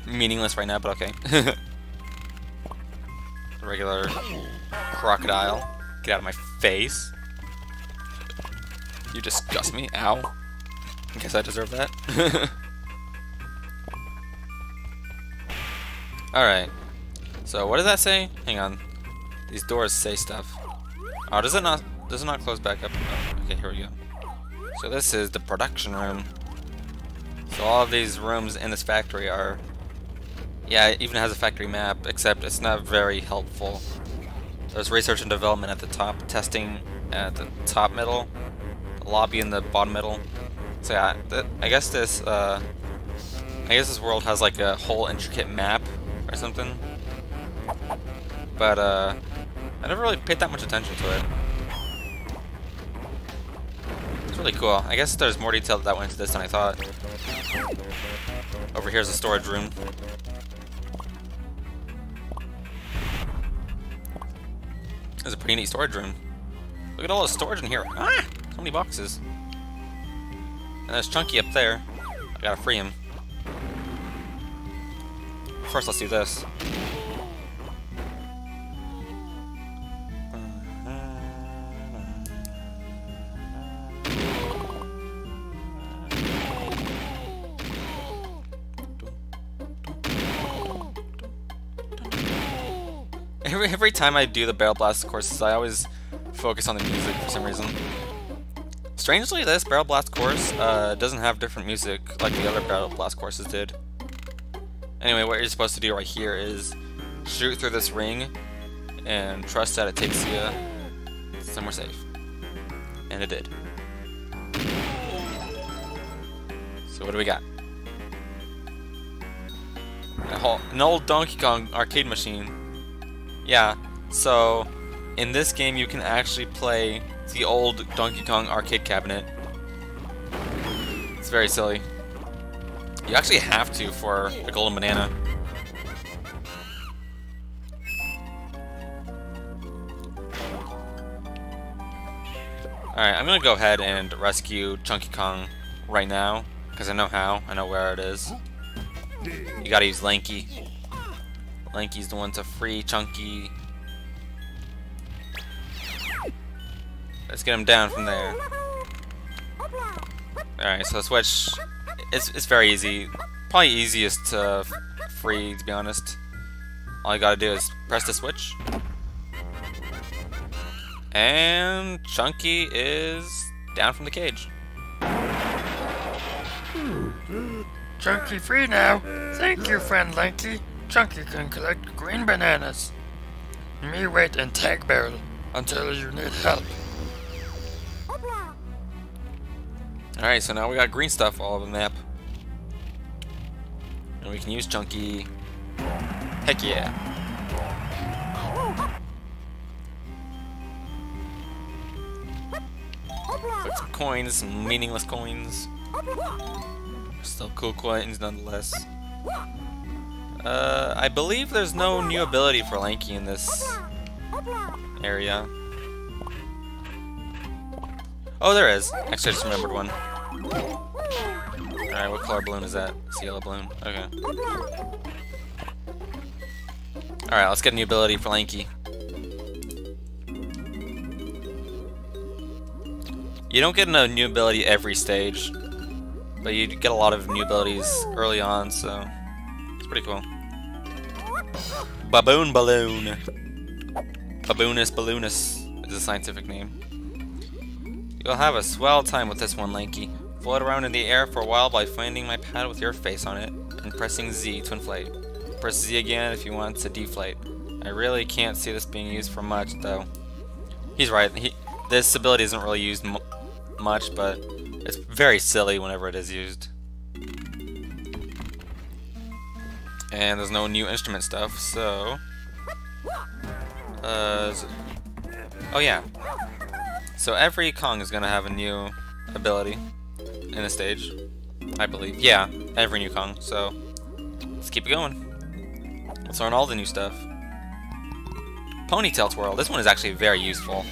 Meaningless right now, but okay. Regular crocodile. Get out of my face. You disgust me. Ow. I guess I deserve that. Alright. So what does that say? Hang on. These doors say stuff. Oh, does it not? does it not close back up? Oh, okay, here we go. So this is the production room. So all of these rooms in this factory are... Yeah, it even has a factory map, except it's not very helpful. There's research and development at the top, testing at the top middle, the lobby in the bottom middle. So yeah, I guess this world has like a whole intricate map or something. But I never really paid that much attention to it. It's really cool. I guess there's more detail that went into this than I thought. Over here's the storage room. This is a pretty neat storage room. Look at all the storage in here. Ah! So many boxes. And there's Chunky up there. I gotta free him. First, let's do this. Every time I do the Barrel Blast courses, I always focus on the music for some reason. Strangely, this Barrel Blast course doesn't have different music like the other Barrel Blast courses did. Anyway, what you're supposed to do right here is shoot through this ring and trust that it takes you somewhere safe. And it did. So what do we got? An old Donkey Kong arcade machine. Yeah, so in this game you can actually play the old Donkey Kong arcade cabinet. It's very silly. You actually have to for the golden banana. Alright, I'm gonna go ahead and rescue Chunky Kong right now, because I know how, I know where it is. You gotta use Lanky. Lanky's the one to free Chunky. Let's get him down from there. Alright, so the switch, it's very easy. Probably easiest to free, to be honest. All you gotta do is press the switch. And Chunky is down from the cage. Chunky free now. Thank you, friend Lanky. Chunky can collect green bananas. Me wait and tag barrel until you need help. Alright, so now we got green stuff all over the map. And we can use Chunky. Heck yeah. Put some coins, some meaningless coins. Still cool coins nonetheless. I believe there's no new ability for Lanky in this area. Oh, there is. Actually, I just remembered one. Alright, what color balloon is that? It's a yellow balloon. Okay. Alright, let's get a new ability for Lanky. You don't get a new ability every stage, but you get a lot of new abilities early on, so it's pretty cool. Baboon Balloon. Baboonus Balloonus is the scientific name. You'll have a swell time with this one, Lanky. Float around in the air for a while by finding my pad with your face on it and pressing Z to inflate. Press Z again if you want to deflate. I really can't see this being used for much, though. He's right. This ability isn't really used much, but it's very silly whenever it is used. And there's no new instrument stuff, so... oh yeah. So every Kong is gonna have a new ability in a stage, I believe. Yeah, every new Kong, so let's keep it going. Let's learn all the new stuff. Ponytail Twirl. This one is actually very useful.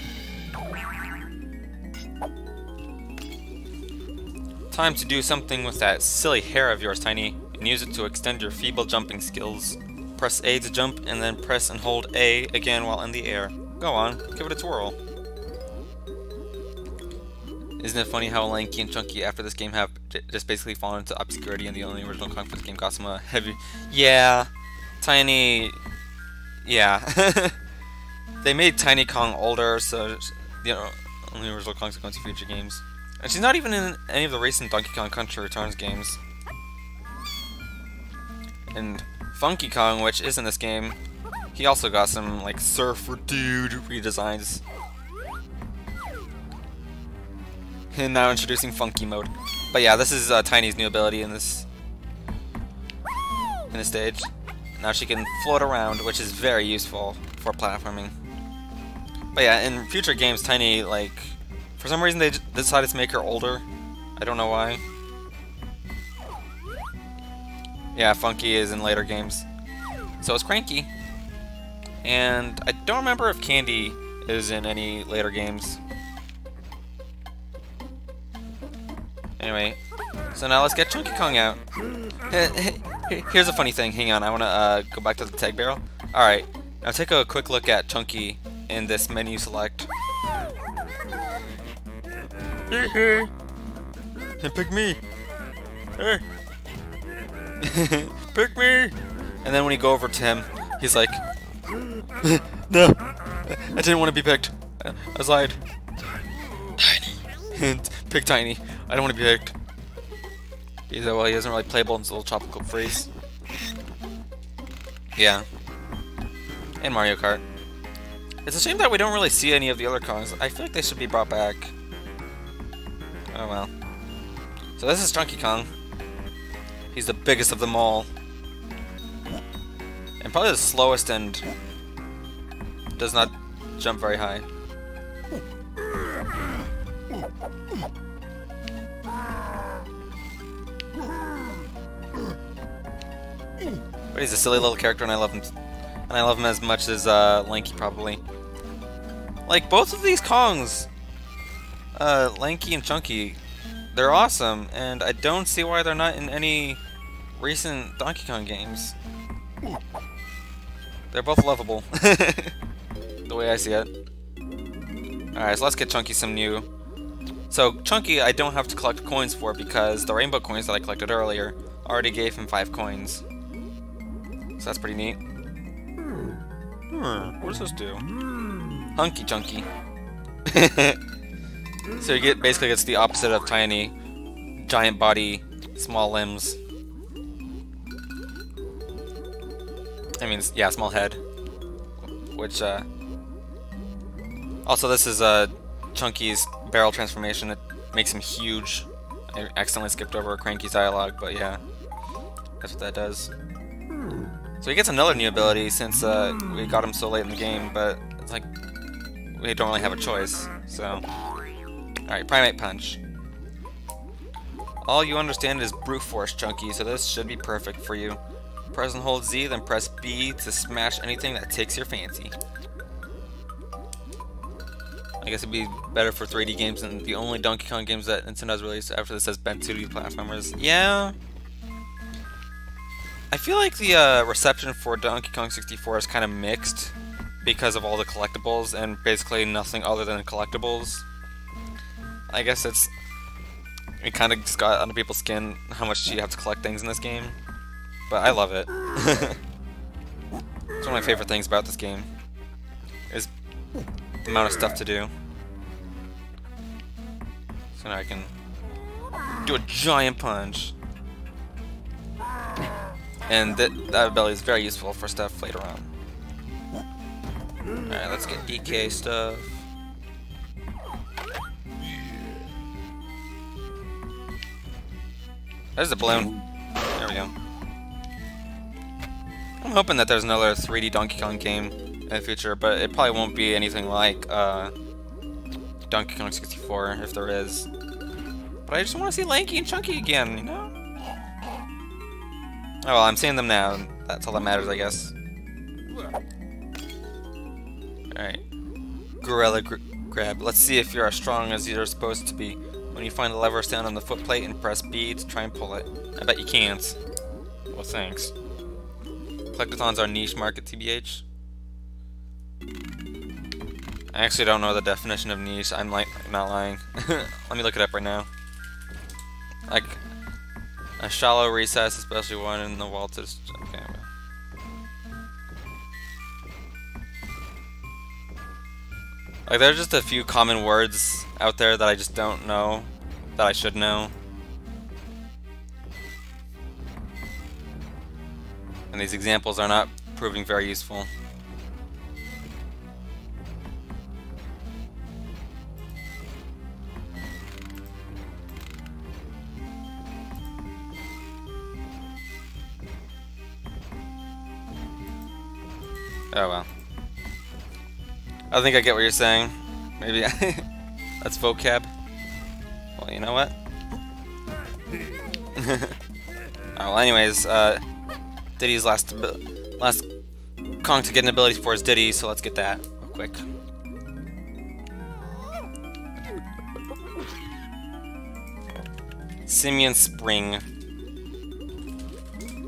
Time to do something with that silly hair of yours, Tiny, and use it to extend your feeble jumping skills. Press A to jump, and then press and hold A again while in the air. Go on, give it a twirl. Isn't it funny how Lanky and Chunky after this game have just basically fallen into obscurity, and the only original Kong for this game got some heavy... Yeah, Tiny... Yeah. They made Tiny Kong older, so, you know, Only original consequence of future games. And she's not even in any of the recent Donkey Kong Country Returns games. And Funky Kong, which is in this game, he also got some like Surfer Dude redesigns. And now introducing Funky Mode. But yeah, this is Tiny's new ability in this stage. Now she can float around, which is very useful for platforming. But yeah, in future games, Tiny, like, for some reason they decided to make her older. I don't know why. Yeah, Funky is in later games. So is Cranky. And I don't remember if Candy is in any later games. Anyway, so now let's get Chunky Kong out. Here's a funny thing. Hang on, I want to go back to the tag barrel. Alright, now take a quick look at Chunky in this menu select. Hey, pick me! Hey! Pick me! And then when you go over to him, he's like, no! I didn't want to be picked. I lied. Tiny. Pick Tiny. I don't want to be picked. Well, he isn't really playable in his little tropical freeze. Yeah. And Mario Kart. It's a shame that we don't really see any of the other Kongs. I feel like they should be brought back. Oh well. So this is Chunky Kong. He's the biggest of them all. And probably the slowest and does not jump very high. But he's a silly little character and I love him. And I love him as much as Lanky probably. Like both of these Kongs, Lanky and Chunky, they're awesome, and I don't see why they're not in any recent Donkey Kong games. They're both lovable, the way I see it. Alright, so let's get Chunky some new. So Chunky I don't have to collect coins for because the rainbow coins that I collected earlier already gave him 5 coins. So that's pretty neat. What does this do? Hunky Chunky. So you basically gets the opposite of Tiny. Giant body, small limbs. I mean, yeah, small head. Which, also this is Chunky's barrel transformation. It makes him huge. I accidentally skipped over Cranky's dialogue, but yeah. That's what that does. So he gets another new ability since we got him so late in the game, but it's like we don't really have a choice, so... Alright, Primate Punch. All you understand is brute force, Chunky, so this should be perfect for you. Press and hold Z, then press B to smash anything that takes your fancy. I guess it'd be better for 3D games than the only Donkey Kong games that Nintendo's released after this has been 2D platformers. Yeah. I feel like the reception for Donkey Kong 64 is kind of mixed because of all the collectibles and basically nothing other than collectibles. I guess it kind of just got under people's skin how much you have to collect things in this game, but I love it. It's one of my favorite things about this game is the amount of stuff to do. So now I can do a giant punch. And that ability is very useful for stuff later on. Alright, let's get DK stuff. There's the balloon. There we go. I'm hoping that there's another 3D Donkey Kong game in the future, but it probably won't be anything like Donkey Kong 64 if there is. But I just want to see Lanky and Chunky again, you know? Oh well, I'm seeing them now. That's all that matters, I guess. Alright. Gorilla Grab. Let's see if you're as strong as you're supposed to be. When you find the lever, stand on the foot plate and press B to try and pull it. I bet you can't. Well, thanks. Collectathons are niche market, TBH. I actually don't know the definition of niche. I'm not lying. Let me look it up right now. Like a shallow recess, especially one in the wall to... Okay. Like, there's just a few common words out there that I just don't know, that I should know. And these examples are not proving very useful. Oh well. I think I get what you're saying. Maybe that's vocab. Well, you know what? Oh, well, anyways, Diddy's last Kong to get an ability for his Diddy, so let's get that real quick. Simeon Spring.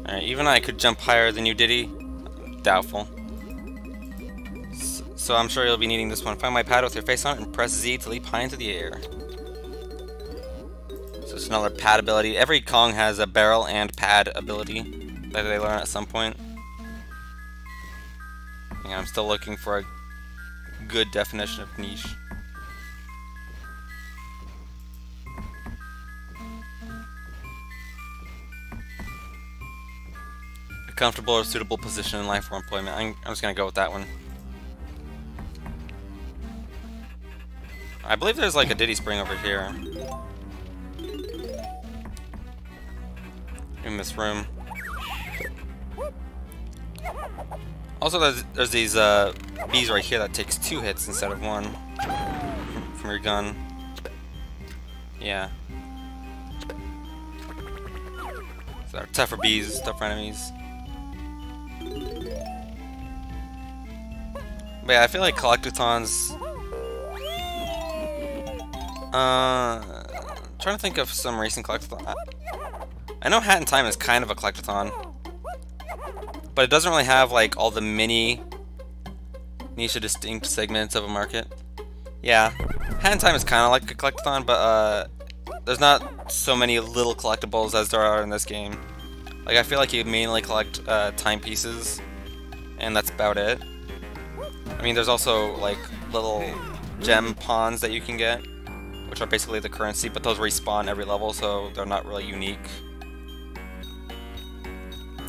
Alright, even I could jump higher than you, Diddy. Doubtful. So I'm sure you'll be needing this one. Find my pad with your face on it and press Z to leap high into the air. So it's another pad ability. Every Kong has a barrel and pad ability that they learn at some point. And I'm still looking for a good definition of niche. A comfortable or suitable position in life for employment. I'm just gonna go with that one. I believe there's like a Diddy Spring over here. In this room. Also, there's these bees right here that takes 2 hits instead of 1 from your gun. Yeah. So they're tougher bees, tougher enemies. But yeah, I feel like collectathons. Trying to think of some recent collectathon. I know Hat in Time is kind of a collectathon, but it doesn't really have like all the mini niche distinct segments of a market. Yeah, Hat in Time is kind of like a collectathon, but there's not so many little collectibles as there are in this game. Like, I feel like you mainly collect timepieces, and that's about it. I mean, there's also like little gem pawns that you can get, which are basically the currency, but those respawn every level, so they're not really unique.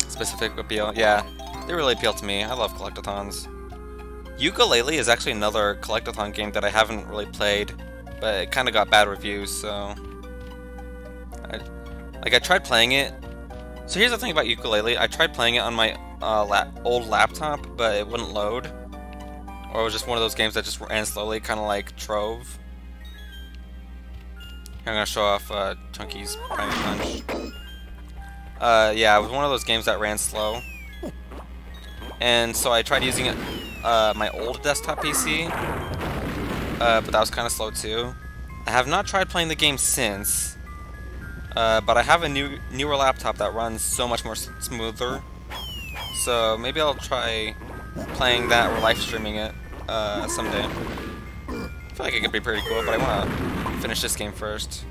Specific appeal, yeah, they really appeal to me. I love collectathons. Yooka-Laylee is actually another collectathon game that I haven't really played, but it kind of got bad reviews, so I tried playing it. So here's the thing about Yooka-Laylee, I tried playing it on my old laptop, but it wouldn't load, or it was just one of those games that just ran slowly, kind of like Trove. Here, I'm gonna show off Chunky's Prime Punch. Yeah, it was one of those games that ran slow, and so I tried using it my old desktop PC, but that was kind of slow too. I have not tried playing the game since, but I have a newer laptop that runs so much more smoother, so maybe I'll try playing that or live streaming it someday. I feel like it could be pretty cool, but I want to finish this game first.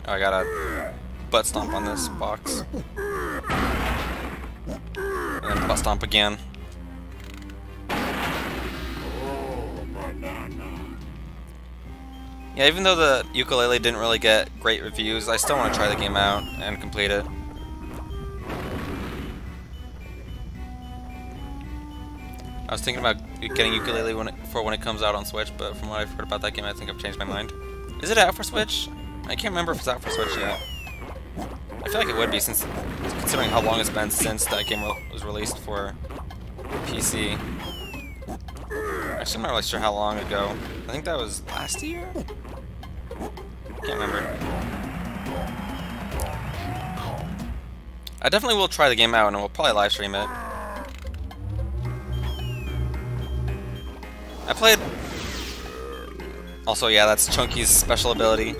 Oh, I gotta butt stomp on this box. And then butt stomp again. Yeah, even though the Yooka-Laylee didn't really get great reviews, I still want to try the game out and complete it. I was thinking about getting Yooka-Laylee when it comes out on Switch, but from what I've heard about that game, I think I've changed my mind. Is it out for Switch? I can't remember if it's out for Switch yet. I feel like it would be, since considering how long it's been since that game was released for PC. Actually, I'm not really sure how long ago. I think that was last year? Can't remember. I definitely will try the game out, and we'll probably live stream it. I played... Also, yeah, that's Chunky's special ability.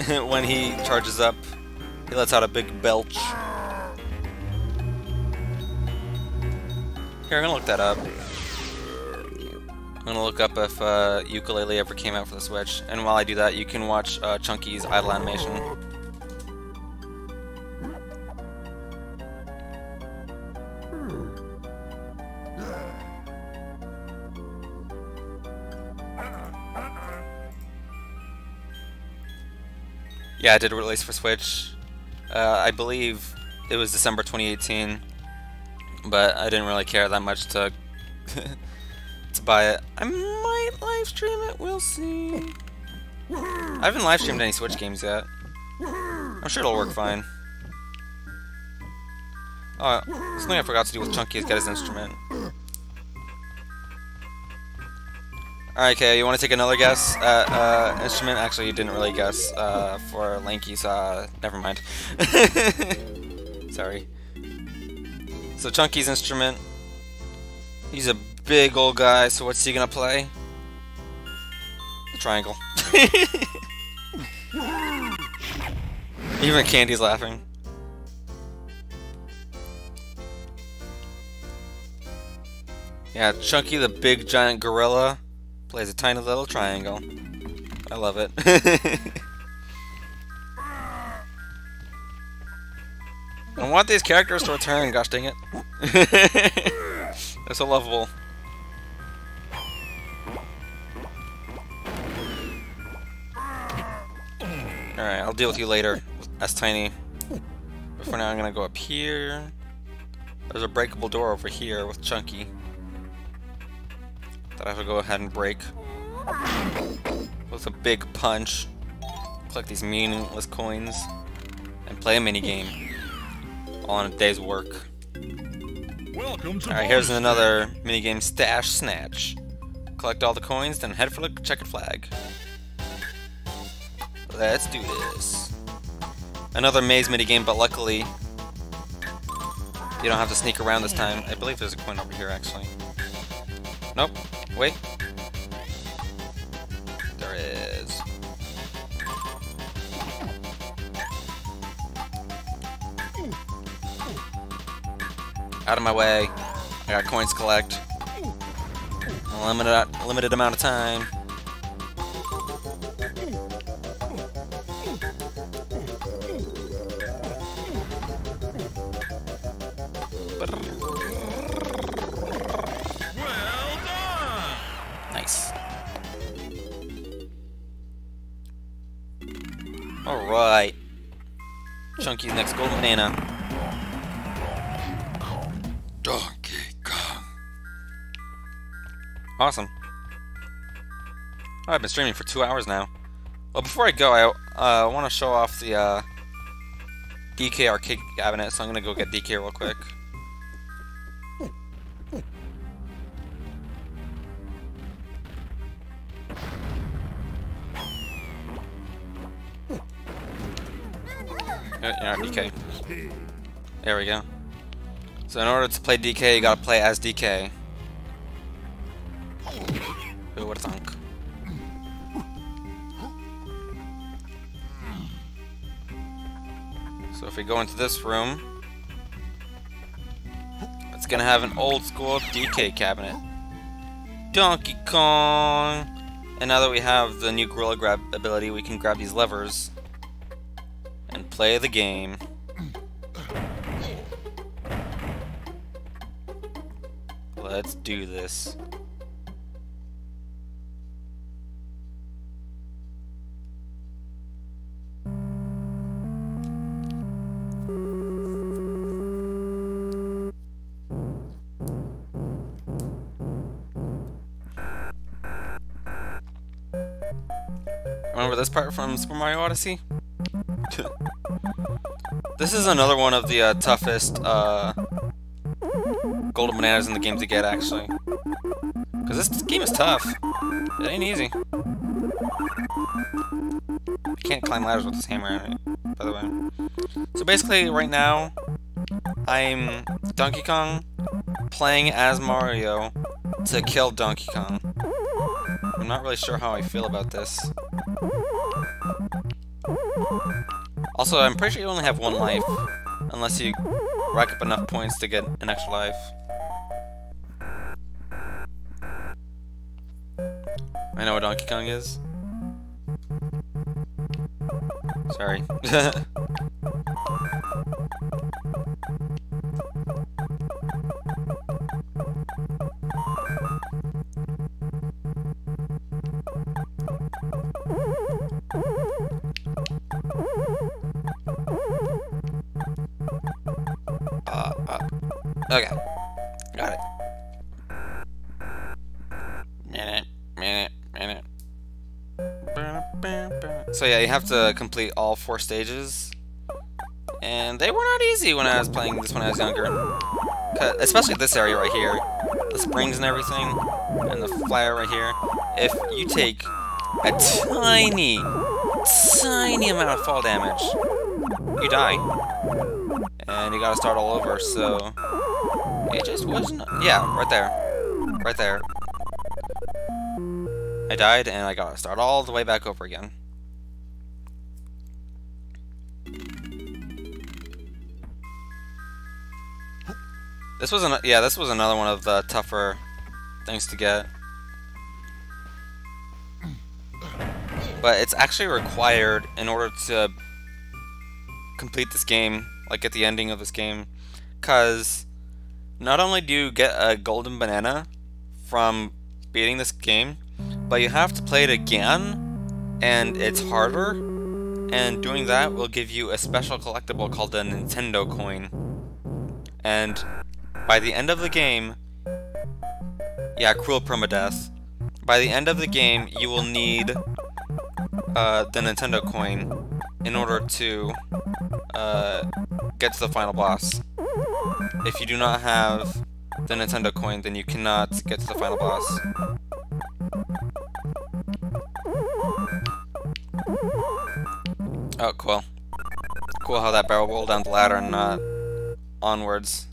When he charges up, he lets out a big belch. Here, I'm gonna look that up. I'm gonna look up if Yooka-Laylee ever came out for the Switch, and while I do that, you can watch Chunky's idle animation. Yeah, it did release for Switch. I believe it was December 2018, but I didn't really care that much to to buy it. I might live stream it. We'll see. I haven't live streamed any Switch games yet. I'm sure it'll work fine. Oh, something I forgot to do with Chunky is get his instrument. Alright, okay, you want to take another guess at instrument? Actually, you didn't really guess for Lanky's, never mind. Sorry. So Chunky's instrument, he's a big old guy, so what's he gonna play? The triangle. Even Candy's laughing. Yeah, Chunky the big giant gorilla plays a tiny little triangle. I love it. I want these characters to return, gosh dang it. They're so lovable. Alright, I'll deal with you later. That's tiny. But for now I'm gonna go up here. There's a breakable door over here with Chunky that I have to go ahead and break with a big punch. Collect these meaningless coins and play a minigame. All in a day's work. Alright, here's another minigame, Stash Snatch. Collect all the coins, then head for the checkered flag. Let's do this. Another maze minigame, but luckily you don't have to sneak around this time. I believe there's a coin over here, actually. Nope. Wait. There is. Out of my way. I got coins to collect. A limited amount of time. Nice. Alright. Chunky's next golden banana. Donkey Kong. Awesome. Oh, I've been streaming for 2 hours now. Well, before I go, I want to show off the DK arcade cabinet, so I'm going to go get DK real quick. Yeah, DK. There we go. So in order to play DK, you gotta play as DK. Who would have thunk? So if we go into this room, it's gonna have an old school DK cabinet. Donkey Kong! And now that we have the new Gorilla Grab ability, we can grab these levers and play the game. Let's do this. Remember this part from Super Mario Odyssey? This is another one of the toughest golden bananas in the game to get, actually. Because this game is tough. It ain't easy. I can't climb ladders with this hammer, by the way. So basically, right now, I'm Donkey Kong playing as Mario to kill Donkey Kong. I'm not really sure how I feel about this. Also, I'm pretty sure you only have one life, unless you rack up enough points to get an extra life. I know what Donkey Kong is. Sorry. Okay. Got it. Minute. So yeah, you have to complete all 4 stages. And they were not easy when I was playing this when I was younger. Especially this area right here. The springs and everything. And the flyer right here. If you take a tiny amount of fall damage, you die. And you gotta start all over, so... It just wasn't... Yeah, right there. Right there. I died, and I gotta start all the way back over again. This was another one of the tougher things to get. But it's actually required in order to complete this game, like at the ending of this game, because not only do you get a golden banana from beating this game, but you have to play it again, and it's harder, and doing that will give you a special collectible called a Nintendo coin. And by the end of the game, yeah, cruel permadeath. By the end of the game, you will need the Nintendo coin in order to get to the final boss. If you do not have the Nintendo coin, then you cannot get to the final boss. Oh, cool. Cool how that barrel rolled down the ladder and not onwards,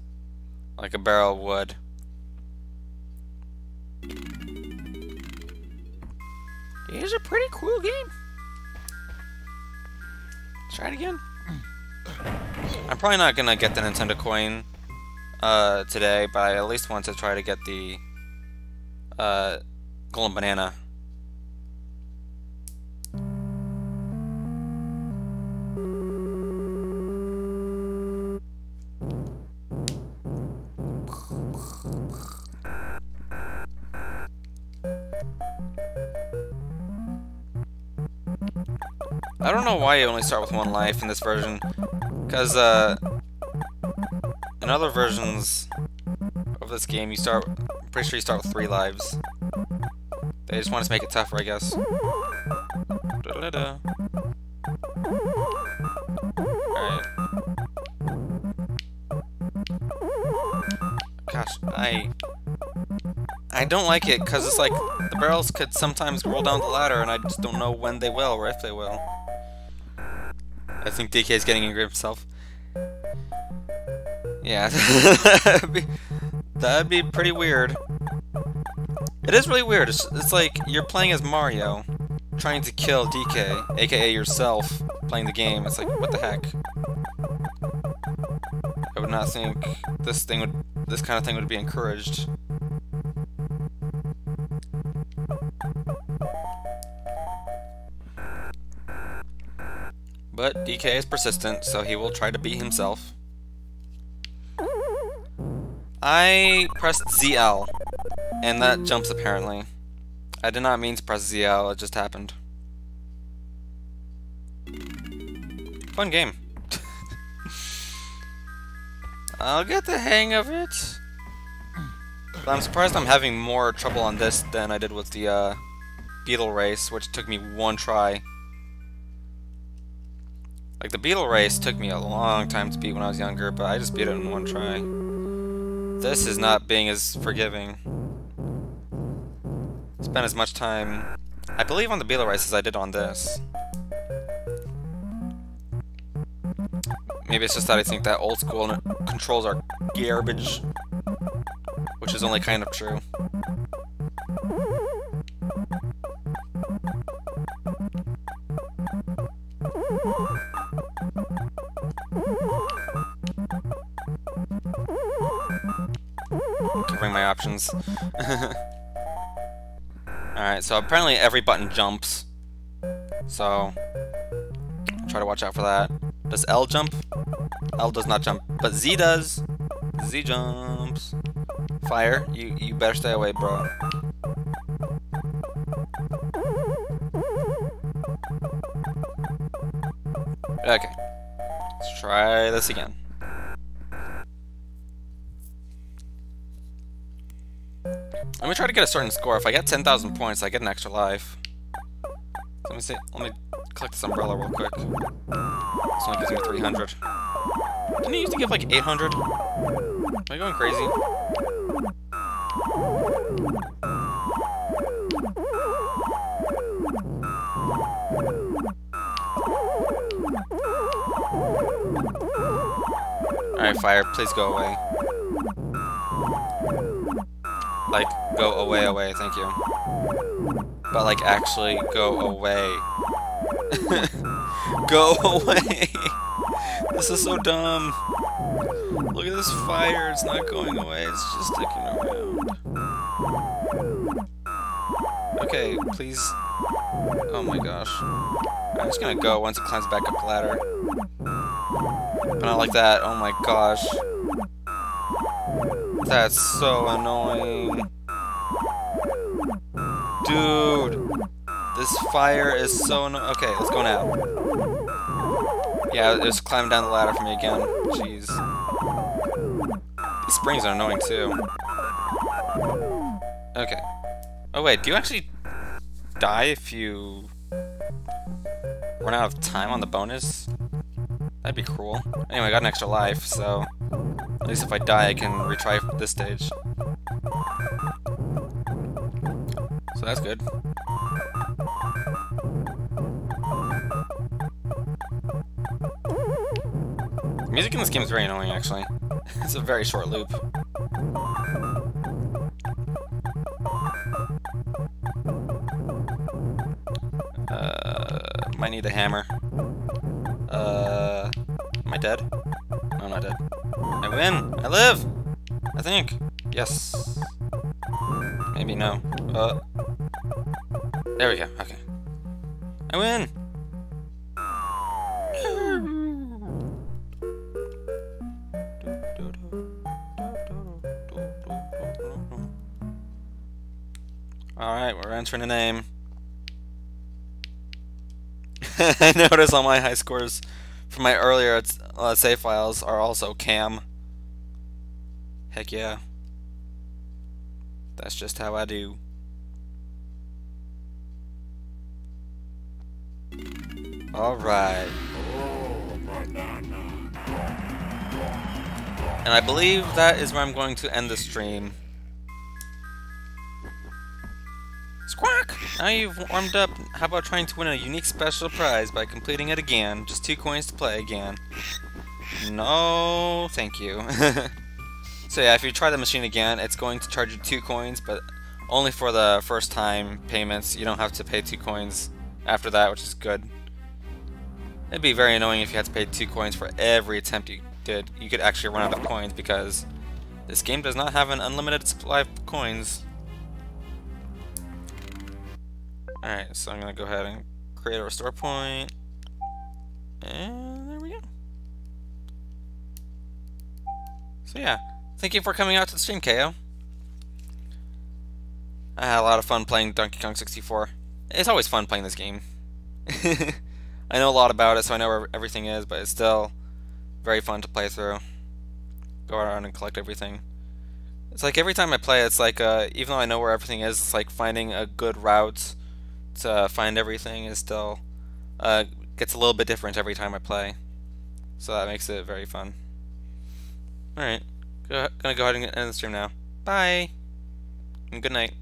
like a barrel would. It is a pretty cool game. Try it again. I'm probably not gonna get the Nintendo coin today, but I at least want to try to get the golden banana. I don't know why you only start with 1 life in this version, because in other versions of this game, I'm pretty sure you start with 3 lives. They just want to make it tougher, I guess. Alright. Gosh, I don't like it, because it's like, the barrels could sometimes roll down the ladder, and I just don't know when they will, or if they will. I think DK is getting angry at himself. Yeah, that'd be pretty weird. It is really weird. It's like you're playing as Mario, trying to kill DK, aka yourself, playing the game. It's like, what the heck? I would not think this kind of thing would be encouraged. But DK is persistent, so he will try to beat himself. I pressed ZL, and that jumps apparently. I did not mean to press ZL, it just happened. Fun game. I'll get the hang of it. But I'm surprised I'm having more trouble on this than I did with the beetle race, which took me 1 try. Like, the beetle race took me a long time to beat when I was younger, but I just beat it in 1 try. This is not being as forgiving. Spent as much time, I believe, on the beetle race as I did on this. Maybe it's just that I think that old school controls are garbage, which is only kind of true. Covering my options. Alright, so apparently every button jumps. So, try to watch out for that. Does L jump? L does not jump, but Z does. Z jumps. Fire, you better stay away, bro. Okay. Let's try this again. Let me try to get a certain score. If I get 10,000 points, I get an extra life. Let me see. Let me click this umbrella real quick. This one gives me 300. Didn't he used to give like 800? Am I going crazy? Alright, fire, please go away. Like, go away, thank you. But, like, actually go away. Go away! This is so dumb. Look at this fire, it's not going away, it's just sticking around. Okay, please. Oh my gosh. I'm just gonna go once it climbs back up the ladder. But not like that, oh my gosh. That's so annoying. Dude! This fire is so annoying. Okay, let's go now. Yeah, it's climbing down the ladder for me again. Jeez. These springs are annoying too. Okay. Oh wait, do you actually die if you run out of time on the bonus? That'd be cruel. Anyway, I got an extra life, so at least if I die, I can retry this stage. So that's good. The music in this game is very annoying, actually. It's a very short loop. Might need a hammer. Am I dead? No, I'm not dead. I win! I live! I think. Yes. Maybe no. There we go. Okay. I win! Alright, we're entering a name. I notice all my high scores from my earlier save files are also Cam. Heck yeah. That's just how I do. Alright. And I believe that is where I'm going to end the stream. Squawk! Now you've warmed up, how about trying to win a unique special prize by completing it again? Just 2 coins to play again. No, thank you. So yeah, if you try the machine again, it's going to charge you 2 coins, but only for the first time payments. You don't have to pay 2 coins after that, which is good. It'd be very annoying if you had to pay 2 coins for every attempt you did. You could actually run out of coins because this game does not have an unlimited supply of coins. Alright, so I'm going to go ahead and create a restore point. And there we go. So yeah, thank you for coming out to the stream, KO. I had a lot of fun playing Donkey Kong 64. It's always fun playing this game. I know a lot about it, so I know where everything is, but it's still very fun to play through. Go around and collect everything. It's like every time I play, it's like, even though I know where everything is, it's like finding a good route to find everything is still, gets a little bit different every time I play. So that makes it very fun. Alright, gonna go ahead and end the stream now. Bye! And good night.